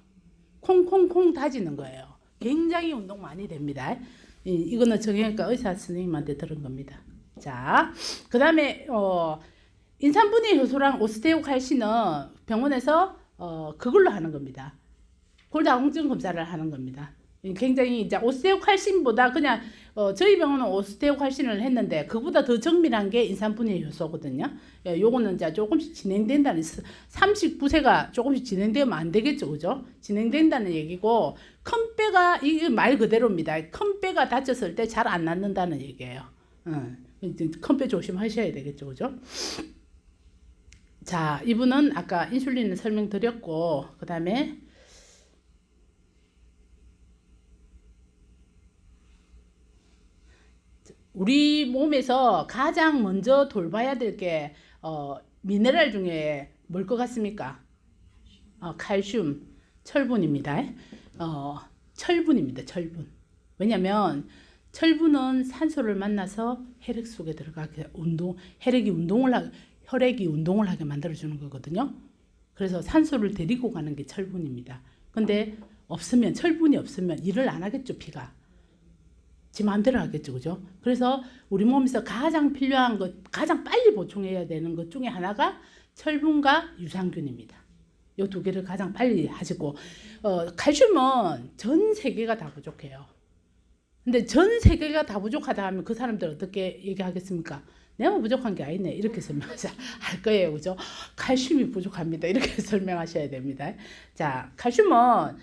콩콩콩 다지는 거예요. 굉장히 운동 많이 됩니다. 이거는 정형외과 의사 선생님한테 들은 겁니다. 자, 그 다음에 인산분해 효소랑 오스테오칼신은 병원에서 그걸로 하는 겁니다. 골다공증 검사를 하는 겁니다. 굉장히 이제 오스테오칼신보다 그냥 저희 병원은 오스테오칼신을 했는데 그보다 더 정밀한 게 인산분해 효소거든요. 요거는 이제 조금씩 진행된다는 39세가 조금씩 진행되면 안 되겠죠, 그죠? 진행된다는 얘기고 큰 뼈가 이게 말 그대로입니다. 큰 뼈가 다쳤을 때 잘 안 낫는다는 얘기예요. 큰 뼈 조심하셔야 되겠죠, 그죠? 자, 이분은 아까 인슐린을 설명드렸고, 그 다음에 우리 몸에서 가장 먼저 돌봐야 될 게 미네랄 중에 뭘 것 같습니까? 칼슘, 철분입니다. 철분입니다. 철분. 왜냐면 철분은 산소를 만나서 혈액 속에 들어가게 혈액이 운동을 하게 만들어 주는 거거든요. 그래서 산소를 데리고 가는 게 철분입니다. 근데 철분이 없으면 일을 안 하겠죠, 피가. 지 마음대로 하겠죠, 그죠? 그래서 우리 몸에서 가장 필요한 것, 가장 빨리 보충해야 되는 것 중에 하나가 철분과 유산균입니다. 이 두 개를 가장 빨리 하시고, 칼슘은 전 세계가 다 부족해요. 근데 전 세계가 다 부족하다 하면 그 사람들 어떻게 얘기하겠습니까? 내가 부족한 게 아니네, 이렇게 설명할 거예요, 그죠? 칼슘이 부족합니다, 이렇게 설명하셔야 됩니다. 자, 칼슘과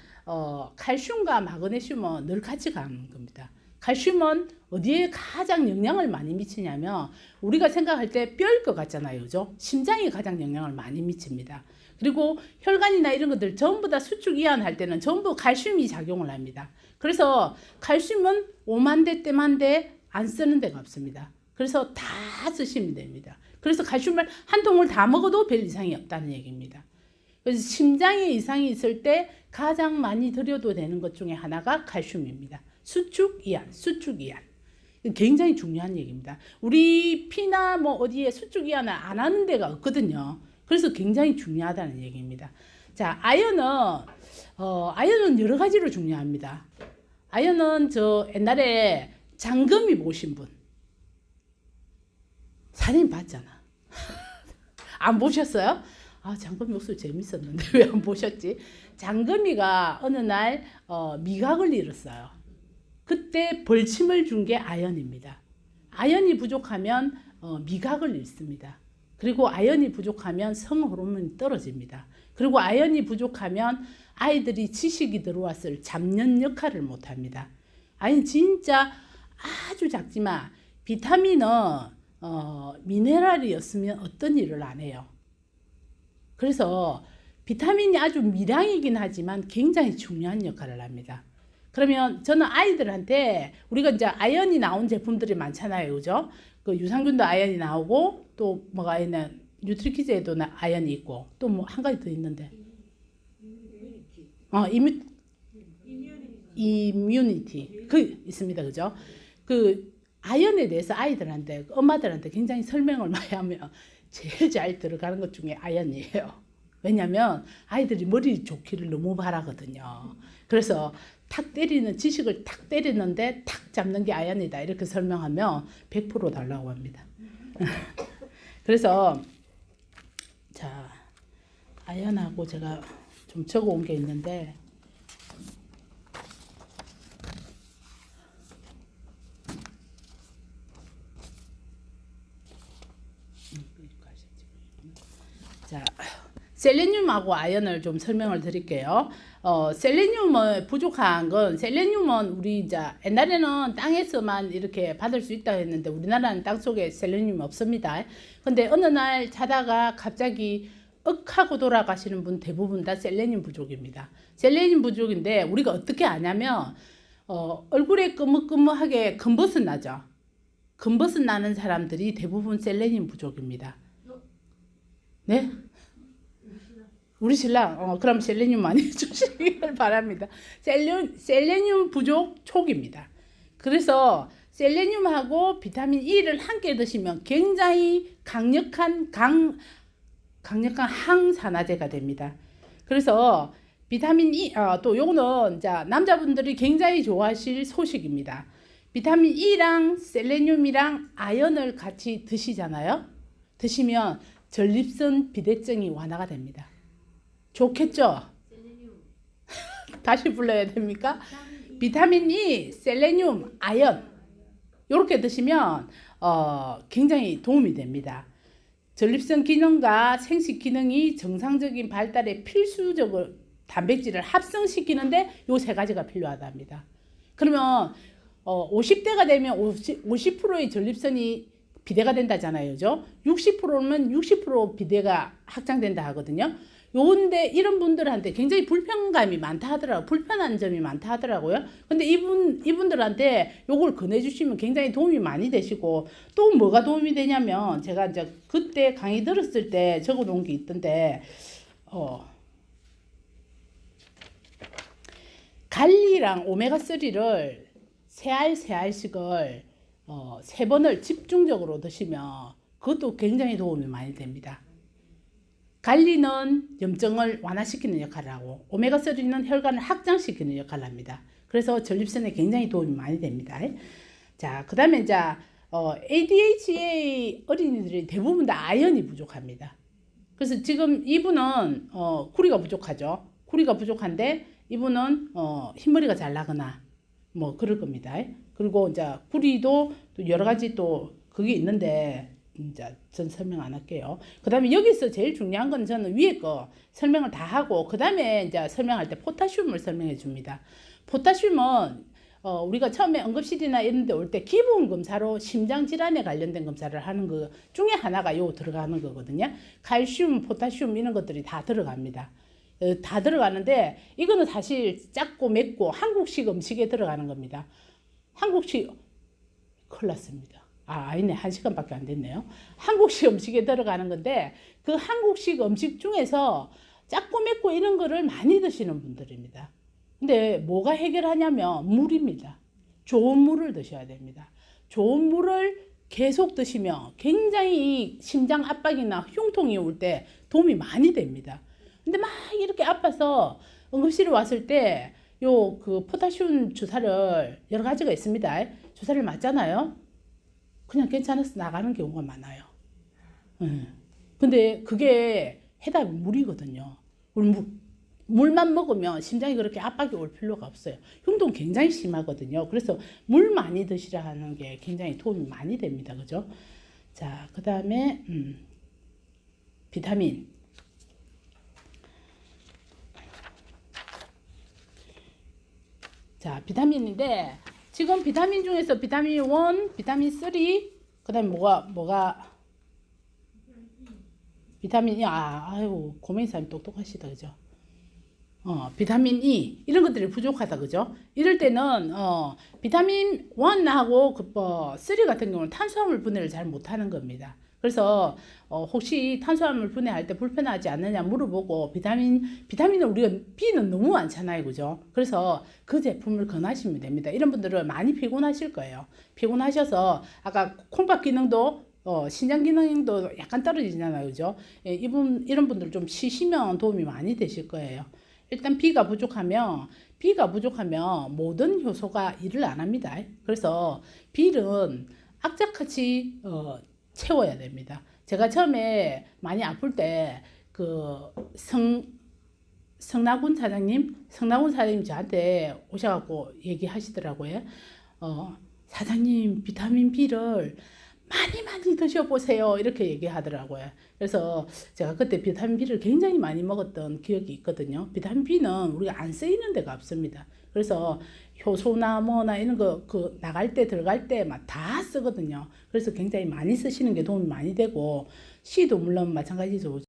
마그네슘은 늘 같이 가는 겁니다. 칼슘은 어디에 가장 영향을 많이 미치냐면 우리가 생각할 때 뼈일 것 같잖아요, 그죠? 심장이 가장 영향을 많이 미칩니다. 그리고 혈관이나 이런 것들 전부 다 수축 이완할 때는 전부 칼슘이 작용을 합니다. 그래서 칼슘은 오만대 때만대 안 쓰는 데가 없습니다. 그래서 다 쓰시면 됩니다. 그래서 칼슘을 한 통을 다 먹어도 별 이상이 없다는 얘기입니다. 그래서 심장에 이상이 있을 때 가장 많이 들여도 되는 것 중에 하나가 칼슘입니다. 수축 이완. 굉장히 중요한 얘기입니다. 우리 피나 뭐 어디에 수축 이완을 안 하는 데가 없거든요. 그래서 굉장히 중요하다는 얘기입니다. 자, 아연은 여러 가지로 중요합니다. 아연은 저 옛날에 장금이 모신 분. 사진 봤잖아. 안 보셨어요? 장금이 목소리 재밌었는데 왜 안 보셨지? 장금이가 어느 날 미각을 잃었어요. 그때 벌침을 준 게 아연입니다. 아연이 부족하면 미각을 잃습니다. 그리고 아연이 부족하면 성호르몬이 떨어집니다. 그리고 아연이 부족하면 아이들이 지식이 들어왔을 잡는 역할을 못합니다. 아연 진짜 아주 작지만 비타민은 미네랄이었으면 어떤 일을 안 해요. 그래서 비타민이 아주 미량이긴 하지만 굉장히 중요한 역할을 합니다. 그러면 저는 아이들한테 우리가 이제 아연이 나온 제품들이 많잖아요, 그죠? 그 유산균도 아연이 나오고 또 뭐가 있는 뉴트리키즈에도 아연이 있고 또 뭐 한 가지 더 있는데, 이뮤니티 그 있습니다, 그죠? 그 아연에 대해서 아이들한테 엄마들한테 굉장히 설명을 많이 하면 제일 잘 들어가는 것 중에 아연이에요. 왜냐하면 아이들이 머리 좋기를 너무 바라거든요. 그래서 지식을 탁 때리는데 탁 잡는 게 아연이다 이렇게 설명하면 100% 달라고 합니다. 그래서 자, 아연하고 제가 좀 적어 온 게 있는데, 자, 셀레늄하고 아연을 좀 설명을 드릴게요. 셀레늄을 부족한 건, 셀레늄은 우리 이제 옛날에는 땅에서만 이렇게 받을 수 있다고 했는데 우리나라는 땅 속에 셀레늄이 없습니다. 근데 어느 날 자다가 갑자기 하고 돌아가시는 분 대부분 다 셀레늄 부족입니다. 셀레늄 부족인데 우리가 어떻게 아냐면 얼굴에 끄뭇끄뭇하게 검버섯 나죠. 검버섯 나는 사람들이 대부분 셀레늄 부족입니다. 네? 우리 신랑 그럼 셀레늄 많이 주시길 바랍니다. 셀레늄 부족 촉입니다. 그래서 셀레늄하고 비타민 E를 함께 드시면 굉장히 강력한 항산화제가 됩니다. 그래서 비타민 E 또 요거는 자 남자분들이 굉장히 좋아하실 소식입니다. 비타민 E랑 셀레늄이랑 아연을 같이 드시잖아요. 드시면 전립선 비대증이 완화가 됩니다. 좋겠죠? 다시 불러야 됩니까? 비타민 E, 셀레늄, 아연 이렇게 드시면 굉장히 도움이 됩니다. 전립선 기능과 생식 기능이 정상적인 발달에 필수적으로 단백질을 합성시키는데 요 세 가지가 필요하답니다. 그러면 50대가 되면 50%의 전립선이 비대가 된다잖아요. 그죠? 60%면 60% 비대가 확장된다 하거든요. 요런데 이런 분들한테 굉장히 불편감이 많다 하더라고요. 불편한 점이 많다 하더라고요. 근데 이분들한테 요걸 권해주시면 굉장히 도움이 많이 되시고, 또 뭐가 도움이 되냐면, 제가 이제 그때 강의 들었을 때 적어 놓은 게 있던데, 갈리랑 오메가3를 세 알씩을 3번을 집중적으로 드시면 그것도 굉장히 도움이 많이 됩니다. 갈리는 염증을 완화시키는 역할을 하고 오메가3는 혈관을 확장시키는 역할을 합니다. 그래서 전립선에 굉장히 도움이 많이 됩니다. 자, 그 다음에 이제 ADHD 어린이들이 대부분 다 아연이 부족합니다. 그래서 지금 이분은 구리가 부족하죠. 구리가 부족한데 이분은 흰머리가 잘 나거나 뭐 그럴 겁니다. 그리고 이제 구리도 또 여러 가지 또 그게 있는데 이제 전 설명 안 할게요. 그 다음에 여기서 제일 중요한 건 저는 위에 거 설명을 다 하고 그 다음에 이제 설명할 때 포타슘을 설명해 줍니다. 포타슘은 우리가 처음에 응급실이나 이런 데 올 때 기본 검사로 심장 질환에 관련된 검사를 하는 거 중에 하나가 요 들어가는 거거든요. 칼슘, 포타슘 이런 것들이 다 들어갑니다. 다 들어가는데 이거는 사실 작고 맵고 한국식 음식에 들어가는 겁니다. 한국식 큰일 났습니다. 아니네. 1시간밖에 안 됐네요. 한국식 음식에 들어가는 건데 그 한국식 음식 중에서 작고 맵고 이런 거를 많이 드시는 분들입니다. 근데 뭐가 해결하냐면 물입니다. 좋은 물을 드셔야 됩니다. 좋은 물을 계속 드시면 굉장히 심장 압박이나 흉통이 올 때 도움이 많이 됩니다. 근데 막 이렇게 아파서 응급실에 왔을 때 요 그 포타슘 주사를 여러 가지가 있습니다. 주사를 맞잖아요. 그냥 괜찮아서 나가는 경우가 많아요. 근데 그게 해답이 물이거든요. 물만 먹으면 심장이 그렇게 압박이 올 필요가 없어요. 흉통 굉장히 심하거든요. 그래서 물 많이 드시라 하는 게 굉장히 도움이 많이 됩니다. 그죠? 자, 그 다음에 비타민. 자, 비타민인데 지금 비타민 중에서 비타민 1, 비타민 3, 그 다음에 뭐가 비타민 E, 아유, 고민사님 똑똑하시다, 그죠? 비타민 E, 이런 것들이 부족하다, 그죠? 이럴 때는, 비타민 1하고 3 같은 경우는 탄수화물 분해를 잘 못하는 겁니다. 그래서, 혹시 탄수화물 분해할 때 불편하지 않느냐 물어보고, 비타민은 우리가 B는 너무 많잖아요, 그죠? 그래서 그 제품을 권하시면 됩니다. 이런 분들은 많이 피곤하실 거예요. 피곤하셔서, 아까 콩팥 기능도 신장 기능도 약간 떨어지잖아요, 그죠? 예, 이런 분들 좀 쉬시면 도움이 많이 되실 거예요. 일단 B가 부족하면 모든 효소가 일을 안 합니다. 그래서 B는 악착같이 채워야 됩니다. 제가 처음에 많이 아플 때 그 성나군 사장님 저한테 오셔갖고 얘기하시더라고요. 사장님 비타민 B를 많이 드셔보세요. 이렇게 얘기하더라고요. 그래서 제가 그때 비타민 B를 굉장히 많이 먹었던 기억이 있거든요. 비타민 B는 우리가 안 쓰이는 데가 없습니다. 그래서 효소나 뭐나 이런 거 나갈 때 들어갈 때 막 다 쓰거든요. 그래서 굉장히 많이 쓰시는 게 도움이 많이 되고 C도 물론 마찬가지죠.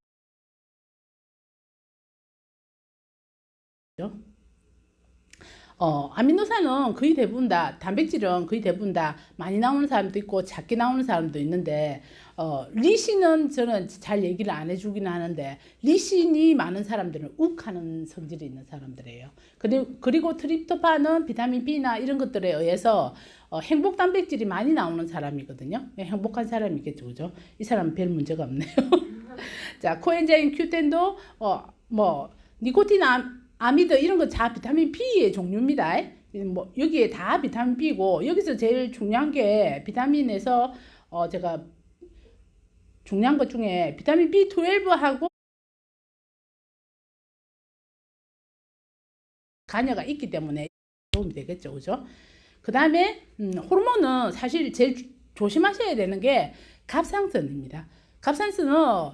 아미노산은 거의 대부분 다, 단백질은 거의 대부분 다 많이 나오는 사람도 있고 작게 나오는 사람도 있는데, 리신은 저는 잘 얘기를 안 해주긴 하는데, 리신이 많은 사람들은 욱하는 성질이 있는 사람들이에요. 그리고 트립토판은 비타민 B나 이런 것들에 의해서 행복 단백질이 많이 나오는 사람이거든요. 행복한 사람이겠죠, 그죠? 이 사람은 별 문제가 없네요. 자, 코엔자임 Q10도, 니코틴 아미드 이런 거 다 비타민 B의 종류입니다. 뭐 여기에 다 비타민 B고 여기서 제일 중요한 게 비타민에서 제가 중요한 것 중에 비타민 B12하고 간여가 있기 때문에 도움이 되겠죠, 그죠? 그 다음에 호르몬은 사실 제일 조심하셔야 되는 게 갑상선입니다. 갑상선은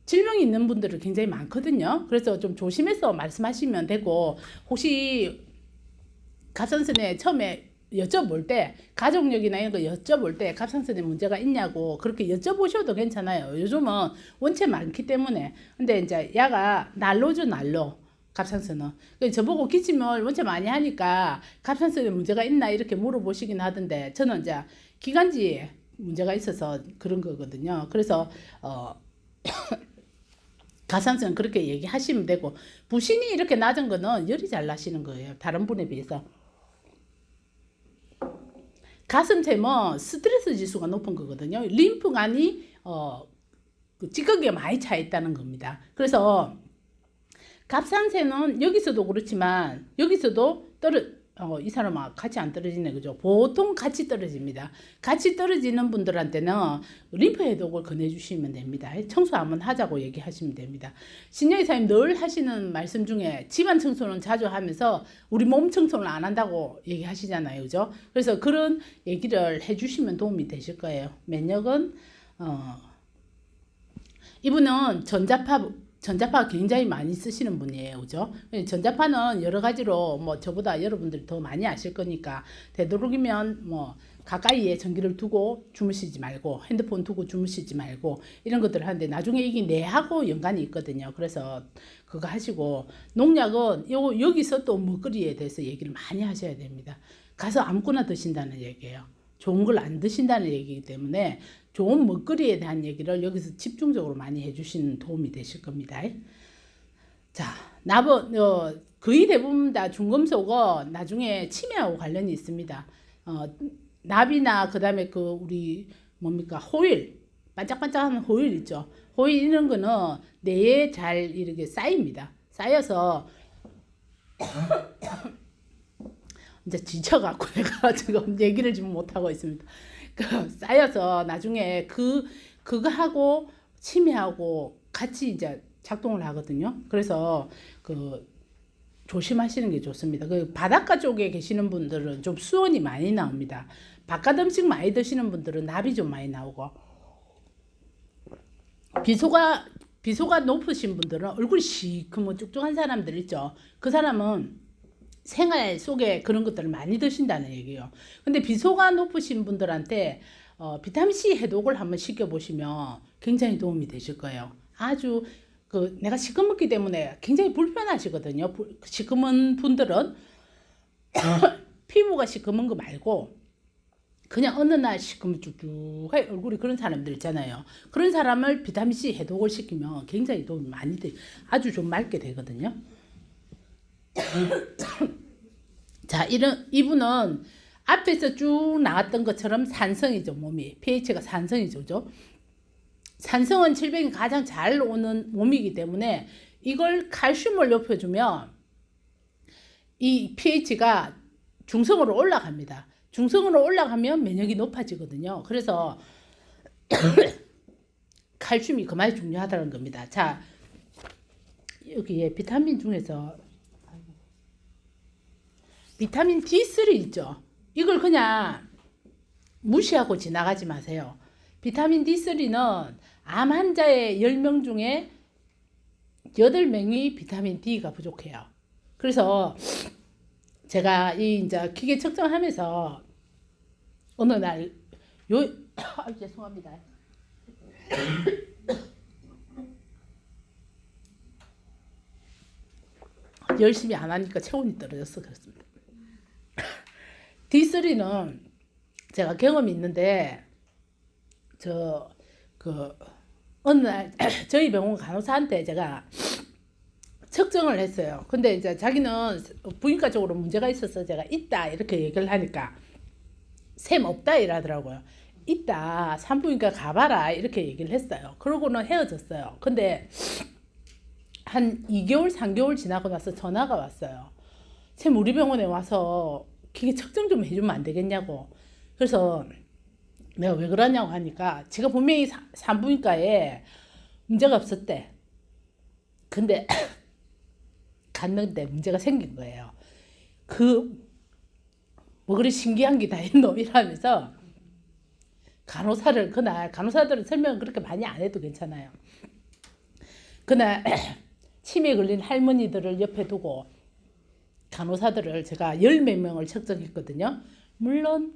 질병이 있는 분들은 굉장히 많거든요. 그래서 좀 조심해서 말씀하시면 되고, 혹시 갑상선에 처음에 여쭤볼 때 가족력이나 이런 거 여쭤볼 때 갑상선에 문제가 있냐고 그렇게 여쭤보셔도 괜찮아요. 요즘은 원체 많기 때문에. 근데 이제 야가 난로죠, 난로. 갑상선은. 저보고 기침을 원체 많이 하니까 갑상선에 문제가 있나 이렇게 물어보시긴 하던데 저는 이제 기관지에 문제가 있어서 그런 거거든요. 그래서 갑상선 그렇게 얘기하시면 되고, 부신이 이렇게 낮은 거는 열이 잘 나시는 거예요. 다른 분에 비해서. 가슴템은 스트레스 지수가 높은 거거든요. 림프관이 그 찌꺼기가 많이 차 있다는 겁니다. 그래서 갑상선은 여기서도 그렇지만 여기서도 이 사람아 같이 안 떨어지네, 그죠? 보통 같이 떨어집니다. 같이 떨어지는 분들한테는 림프 해독을 권해주시면 됩니다. 청소 한번 하자고 얘기하시면 됩니다. 신여의사님 늘 하시는 말씀 중에 집안 청소는 자주 하면서 우리 몸 청소는 안 한다고 얘기하시잖아요, 그죠? 그래서 그런 얘기를 해주시면 도움이 되실 거예요. 면역은 이분은 전자파 굉장히 많이 쓰시는 분이에요. 그죠? 전자파는 여러 가지로 뭐 저보다 여러분들이 더 많이 아실 거니까 되도록이면 뭐 가까이에 전기를 두고 주무시지 말고 핸드폰 두고 주무시지 말고 이런 것들을 하는데 나중에 이게 뇌하고 연관이 있거든요. 그래서 그거 하시고 농약은 여기서 또 먹거리에 대해서 얘기를 많이 하셔야 됩니다. 가서 아무거나 드신다는 얘기예요. 좋은 걸 안 드신다는 얘기이기 때문에 좋은 먹거리에 대한 얘기를 여기서 집중적으로 많이 해주시는 도움이 되실 겁니다. 자, 거의 대부분 다 중금속은 나중에 치매하고 관련이 있습니다. 납이나 그다음에 우리 뭡니까 호일, 반짝반짝하는 호일 있죠. 호일 이런 거는 뇌에 잘 이렇게 쌓입니다. 쌓여서 이제 지쳐갖고 내가 지금 얘기를 지금 못하고 있습니다. 쌓여서 나중에 그거하고 치매하고 같이 이제 작동을 하거든요. 그래서 조심하시는 게 좋습니다. 바닷가 쪽에 계시는 분들은 좀 수온이 많이 나옵니다. 바깥 음식 많이 드시는 분들은 납이 좀 많이 나오고, 비소가 높으신 분들은 얼굴이 시커먼 쭉쭉한 사람들 있죠. 그 사람은 생활 속에 그런 것들을 많이 드신다는 얘기예요. 근데 비소가 높으신 분들한테 비타민C 해독을 한번 시켜보시면 굉장히 도움이 되실 거예요. 아주 내가 시커멓기 때문에 굉장히 불편하시거든요. 시커먼 분들은 피부가 시커먼 거 말고 그냥 어느 날 시커먼 쭉쭉하게 얼굴이 그런 사람들 있잖아요. 그런 사람을 비타민C 해독을 시키면 굉장히 도움이 많이 돼. 아주 좀 맑게 되거든요. 자, 이분은 앞에서 쭉 나왔던 것처럼 산성이죠, 몸이. pH가 산성이죠, 그죠? 산성은 질병이 가장 잘 오는 몸이기 때문에 이걸 칼슘을 높여주면 이 pH가 중성으로 올라갑니다. 중성으로 올라가면 면역이 높아지거든요. 그래서 칼슘이 그만이 중요하다는 겁니다. 자, 여기에 비타민 중에서 비타민 D3 있죠. 이걸 그냥 무시하고 지나가지 마세요. 비타민 D3는 암 환자의 10명 중에 8명이 비타민 D가 부족해요. 그래서 제가 이제 기계 측정하면서 어느 날 죄송합니다. 열심히 안 하니까 체온이 떨어져서 그렇습니다. D3는 제가 경험이 있는데 어느 날 저희 병원 간호사한테 제가 측정을 했어요. 근데 이제 자기는 부인과 쪽으로 문제가 있어서 제가 있다 이렇게 얘기를 하니까 셈 없다 이러더라고요. 있다 산부인과 가봐라 이렇게 얘기를 했어요. 그러고는 헤어졌어요. 근데 한 2개월 3개월 지나고 나서 전화가 왔어요. 쌤 우리 병원에 와서 기계 측정 좀 해주면 안 되겠냐고. 그래서 내가 왜 그러냐고 하니까 제가 분명히 산부인과에 문제가 없었대. 근데 갔는데 문제가 생긴 거예요. 뭐 그리 신기한 게 다 있노 이러면서 그날 간호사들은 설명 그렇게 많이 안 해도 괜찮아요. 그날 치매에 걸린 할머니들을 옆에 두고 간호사들을 제가 10몇 명을 측정했거든요. 물론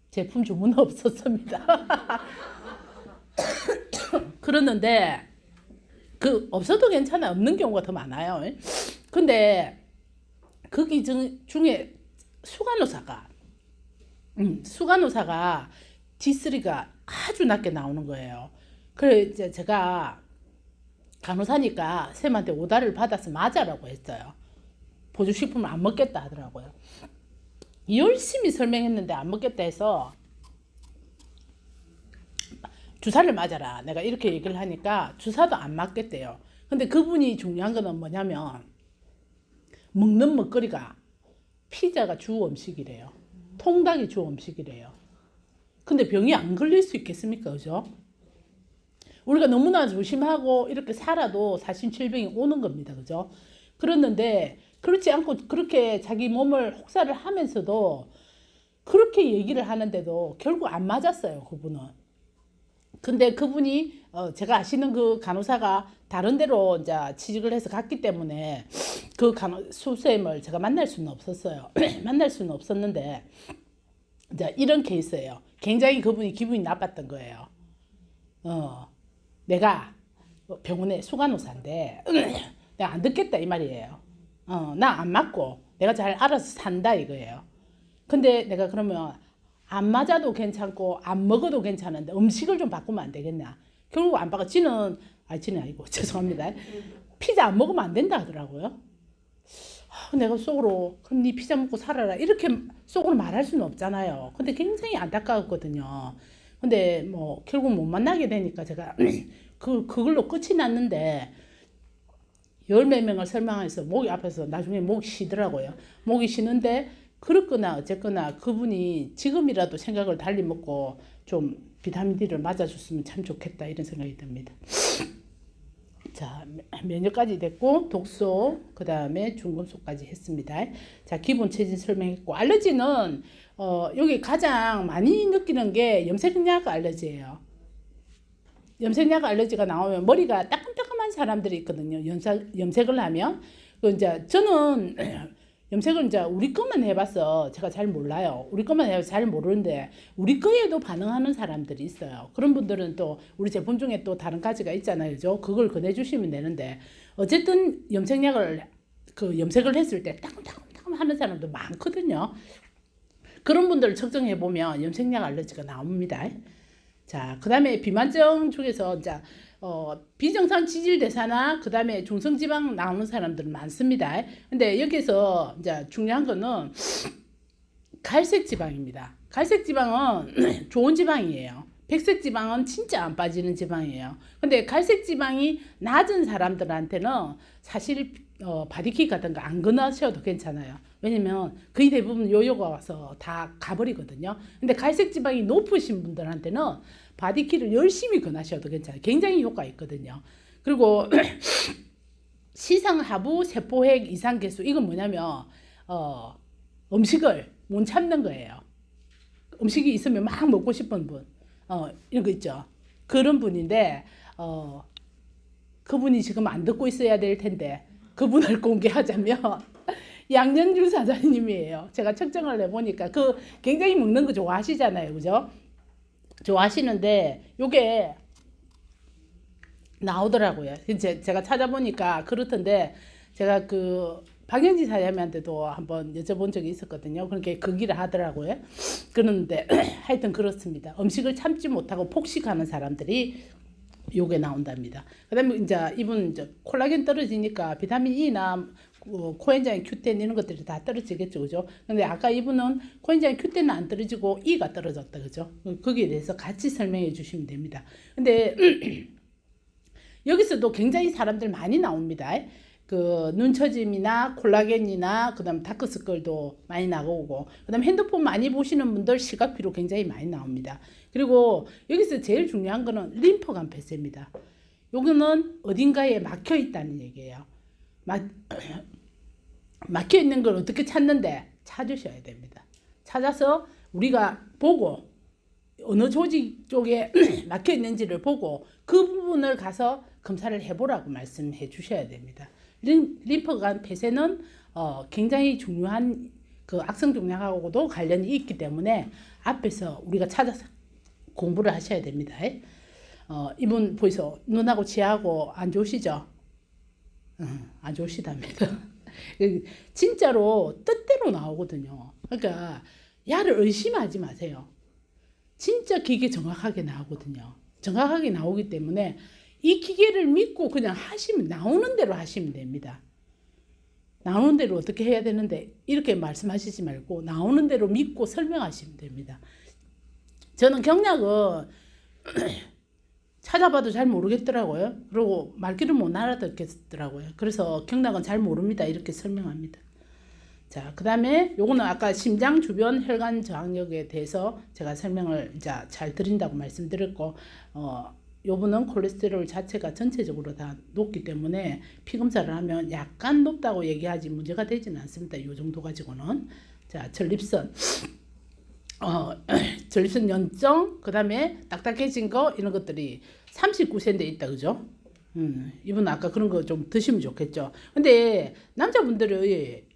제품 주문은 없었습니다. 그러는데 그 없어도 괜찮아. 없는 경우가 더 많아요. 근데 거기 중에 수간호사가 D3가 아주 낮게 나오는 거예요. 그래 이제 제가 간호사니까 쌤한테 오다를 받아서 맞아라고 했어요. 보조식품을 안 먹겠다 하더라고요. 열심히 설명했는데 안 먹겠다 해서 주사를 맞아라. 내가 이렇게 얘기를 하니까 주사도 안 맞겠대요. 근데 그분이 중요한 거는 뭐냐면 먹는 먹거리가 피자가 주 음식이래요. 통닭이 주 음식이래요. 근데 병이 안 걸릴 수 있겠습니까? 그죠? 우리가 너무나 조심하고 이렇게 살아도 사심칠병이 오는 겁니다. 그죠? 그랬는데 그렇지 않고 그렇게 자기 몸을 혹사를 하면서도 그렇게 얘기를 하는데도 결국 안 맞았어요. 그분은. 근데 그분이 제가 아시는 그 간호사가 다른 데로 이제 취직을 해서 갔기 때문에 그 수쌤을 제가 만날 수는 없었어요. 만날 수는 없었는데 이제 이런 케이스예요. 굉장히 그분이 기분이 나빴던 거예요. 내가 병원에 수간호사인데 내가 안 듣겠다 이 말이에요. 나 안 맞고 내가 잘 알아서 산다 이거예요. 근데 내가 그러면 안 맞아도 괜찮고 안 먹어도 괜찮은데 음식을 좀 바꾸면 안 되겠냐. 결국 안 바꿔. 지는 아니고 죄송합니다. 피자 안 먹으면 안 된다 하더라고요. 내가 속으로 그럼 네 피자 먹고 살아라 이렇게 속으로 말할 수는 없잖아요. 근데 굉장히 안타까웠거든요. 근데 뭐 결국 못 만나게 되니까 제가 그걸로 끝이 났는데 열 몇 명을 설명해서 목이 아파서 나중에 목이 쉬더라고요. 목이 쉬는데 그렇거나 어쨌거나 그분이 지금이라도 생각을 달리 먹고 좀 비타민 D를 맞아줬으면 참 좋겠다 이런 생각이 듭니다. 자, 면역까지 됐고 독소 그 다음에 중금속까지 했습니다. 자, 기본 체질 설명했고 알러지는 여기 가장 많이 느끼는 게 염색약 알러지예요. 염색약 알러지가 나오면 머리가 따끔따끔한 사람들이 있거든요. 염색을 하면 이제 저는 염색을 이제 우리 거만 해봐서 제가 잘 몰라요. 우리 거만 해봐서 잘 모르는데 우리 거에도 반응하는 사람들이 있어요. 그런 분들은 또 우리 제품 중에 또 다른 가지가 있잖아요. 그죠? 그걸 권해주시면 되는데 어쨌든 염색약을 염색을 했을 때 따끔따끔 하는 사람도 많거든요. 그런 분들을 측정해 보면 염색약 알러지가 나옵니다. 자, 그 다음에 비만증 중에서 이제 비정상 지질대사나 그 다음에 중성지방 나오는 사람들은 많습니다. 근데 여기서 이제 중요한 거는 갈색 지방입니다. 갈색 지방은 좋은 지방이에요. 백색 지방은 진짜 안 빠지는 지방이에요. 근데 갈색 지방이 낮은 사람들한테는 사실 바디킥 같은 거 안 권하셔도 괜찮아요. 왜냐면 거의 대부분 요요가 와서 다 가버리거든요. 근데 갈색 지방이 높으신 분들한테는 바디킥을 열심히 권하셔도 괜찮아요. 굉장히 효과 있거든요. 그리고 시상하부 세포핵 이상 개수 이건 뭐냐면 음식을 못 참는 거예요. 음식이 있으면 막 먹고 싶은 분 이런 거 있죠. 그런 분인데 그분이 지금 안 듣고 있어야 될 텐데 그분을 공개하자면 양현주 사장님이에요. 제가 측정을 해보니까 굉장히 먹는 거 좋아하시잖아요. 그죠? 좋아하시는데 요게 나오더라고요. 제가 찾아보니까 그렇던데 제가 박영지 사장님한테도 한번 여쭤본 적이 있었거든요. 그렇게 거기를 하더라고요. 그런데 하여튼 그렇습니다. 음식을 참지 못하고 폭식하는 사람들이 요게 나온답니다. 그다음에 이제 이분 콜라겐 떨어지니까 비타민 E나 코엔자임 Q10 이런 것들이 다 떨어지겠죠, 그죠? 근데 아까 이분은 코엔자임 Q10은 안 떨어지고 E가 떨어졌다, 그죠? 거기에 대해서 같이 설명해 주시면 됩니다. 근데 여기서도 굉장히 사람들 많이 나옵니다. 눈처짐이나 콜라겐이나 그다음 다크서클도 많이 나오고 그다음 핸드폰 많이 보시는 분들 시각 피로 굉장히 많이 나옵니다. 그리고 여기서 제일 중요한 거는 림프관 폐쇄입니다. 요거는 어딘가에 막혀 있다는 얘기예요. 막혀 있는 걸 어떻게 찾는데 찾으셔야 됩니다. 찾아서 우리가 보고 어느 조직 쪽에 막혀 있는지를 보고 그 부분을 가서 검사를 해보라고 말씀해 주셔야 됩니다. 림프관 폐쇄는 굉장히 중요한 그 악성종양하고도 관련이 있기 때문에 앞에서 우리가 찾아서 공부를 하셔야 됩니다. 이분 보이소? 눈하고 치아하고 안 좋으시죠? 안 좋으시답니다. 진짜로 뜻대로 나오거든요. 그러니까 야를 의심하지 마세요. 진짜 기계 정확하게 나오거든요. 정확하게 나오기 때문에 이 기계를 믿고 그냥 하시면 나오는 대로 하시면 됩니다. 나오는 대로 어떻게 해야 되는데 이렇게 말씀하시지 말고 나오는 대로 믿고 설명하시면 됩니다. 저는 경락은 찾아봐도 잘 모르겠더라고요. 그리고 말귀를 못 알아듣겠더라고요. 그래서 경락은 잘 모릅니다. 이렇게 설명합니다. 자, 그 다음에 요거는 아까 심장 주변 혈관 저항력에 대해서 제가 설명을 이제 잘 드린다고 말씀드렸고, 요분은 콜레스테롤 자체가 전체적으로 다 높기 때문에 피검사를 하면 약간 높다고 얘기하지 문제가 되지는 않습니다. 요 정도 가지고는. 자, 전립선. 전립선 연증, 그 다음에 딱딱해진 거, 이런 것들이 39세인데 있다, 그죠? 이분 아까 그런 거 좀 드시면 좋겠죠. 근데 남자분들은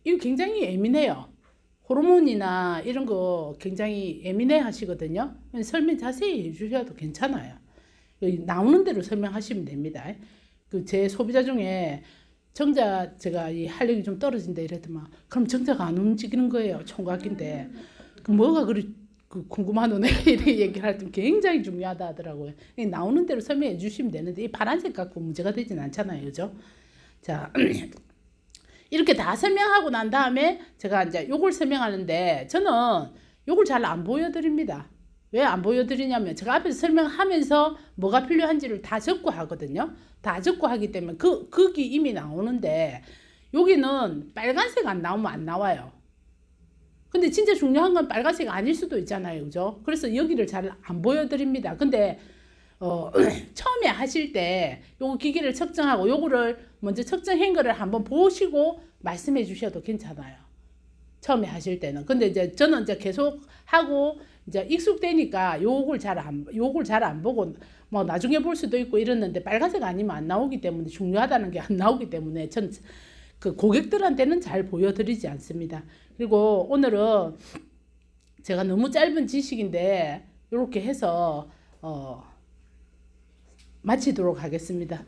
이거 굉장히 예민해요. 호르몬이나 이런 거 굉장히 예민해 하시거든요. 설명 자세히 해주셔도 괜찮아요. 나오는 대로 설명하시면 됩니다. 그 제 소비자 중에 정자 제가 이 활력이 좀 떨어진다 이랬더만 그럼 정자가 안 움직이는 거예요. 총각인데 그 뭐가 그리 궁금하노 내가 이렇게 얘기를 할 때 굉장히 중요하다 하더라고요. 나오는 대로 설명해 주시면 되는데 이 파란색 갖고 문제가 되진 않잖아요. 그죠? 자, 이렇게 다 설명하고 난 다음에 제가 이제 요걸 설명하는데 저는 요걸 잘 안 보여드립니다. 왜 안 보여드리냐면 제가 앞에서 설명하면서 뭐가 필요한지를 다 적고 하거든요. 다 적고 하기 때문에 거기 이미 나오는데 여기는 빨간색 안 나오면 안 나와요. 근데 진짜 중요한 건 빨간색 아닐 수도 있잖아요. 그죠? 그래서 여기를 잘 안 보여드립니다. 근데 처음에 하실 때 요거 기계를 측정하고 요거를 먼저 측정한 거를 한번 보시고 말씀해 주셔도 괜찮아요. 처음에 하실 때는. 근데 이제 저는 이제 계속 하고 이제 익숙되니까 요걸 잘 안 보고 뭐 나중에 볼 수도 있고 이랬는데 빨간색 아니면 안 나오기 때문에 중요하다는 게 안 나오기 때문에 전 그 고객들한테는 잘 보여드리지 않습니다. 그리고 오늘은 제가 너무 짧은 지식인데 이렇게 해서 마치도록 하겠습니다.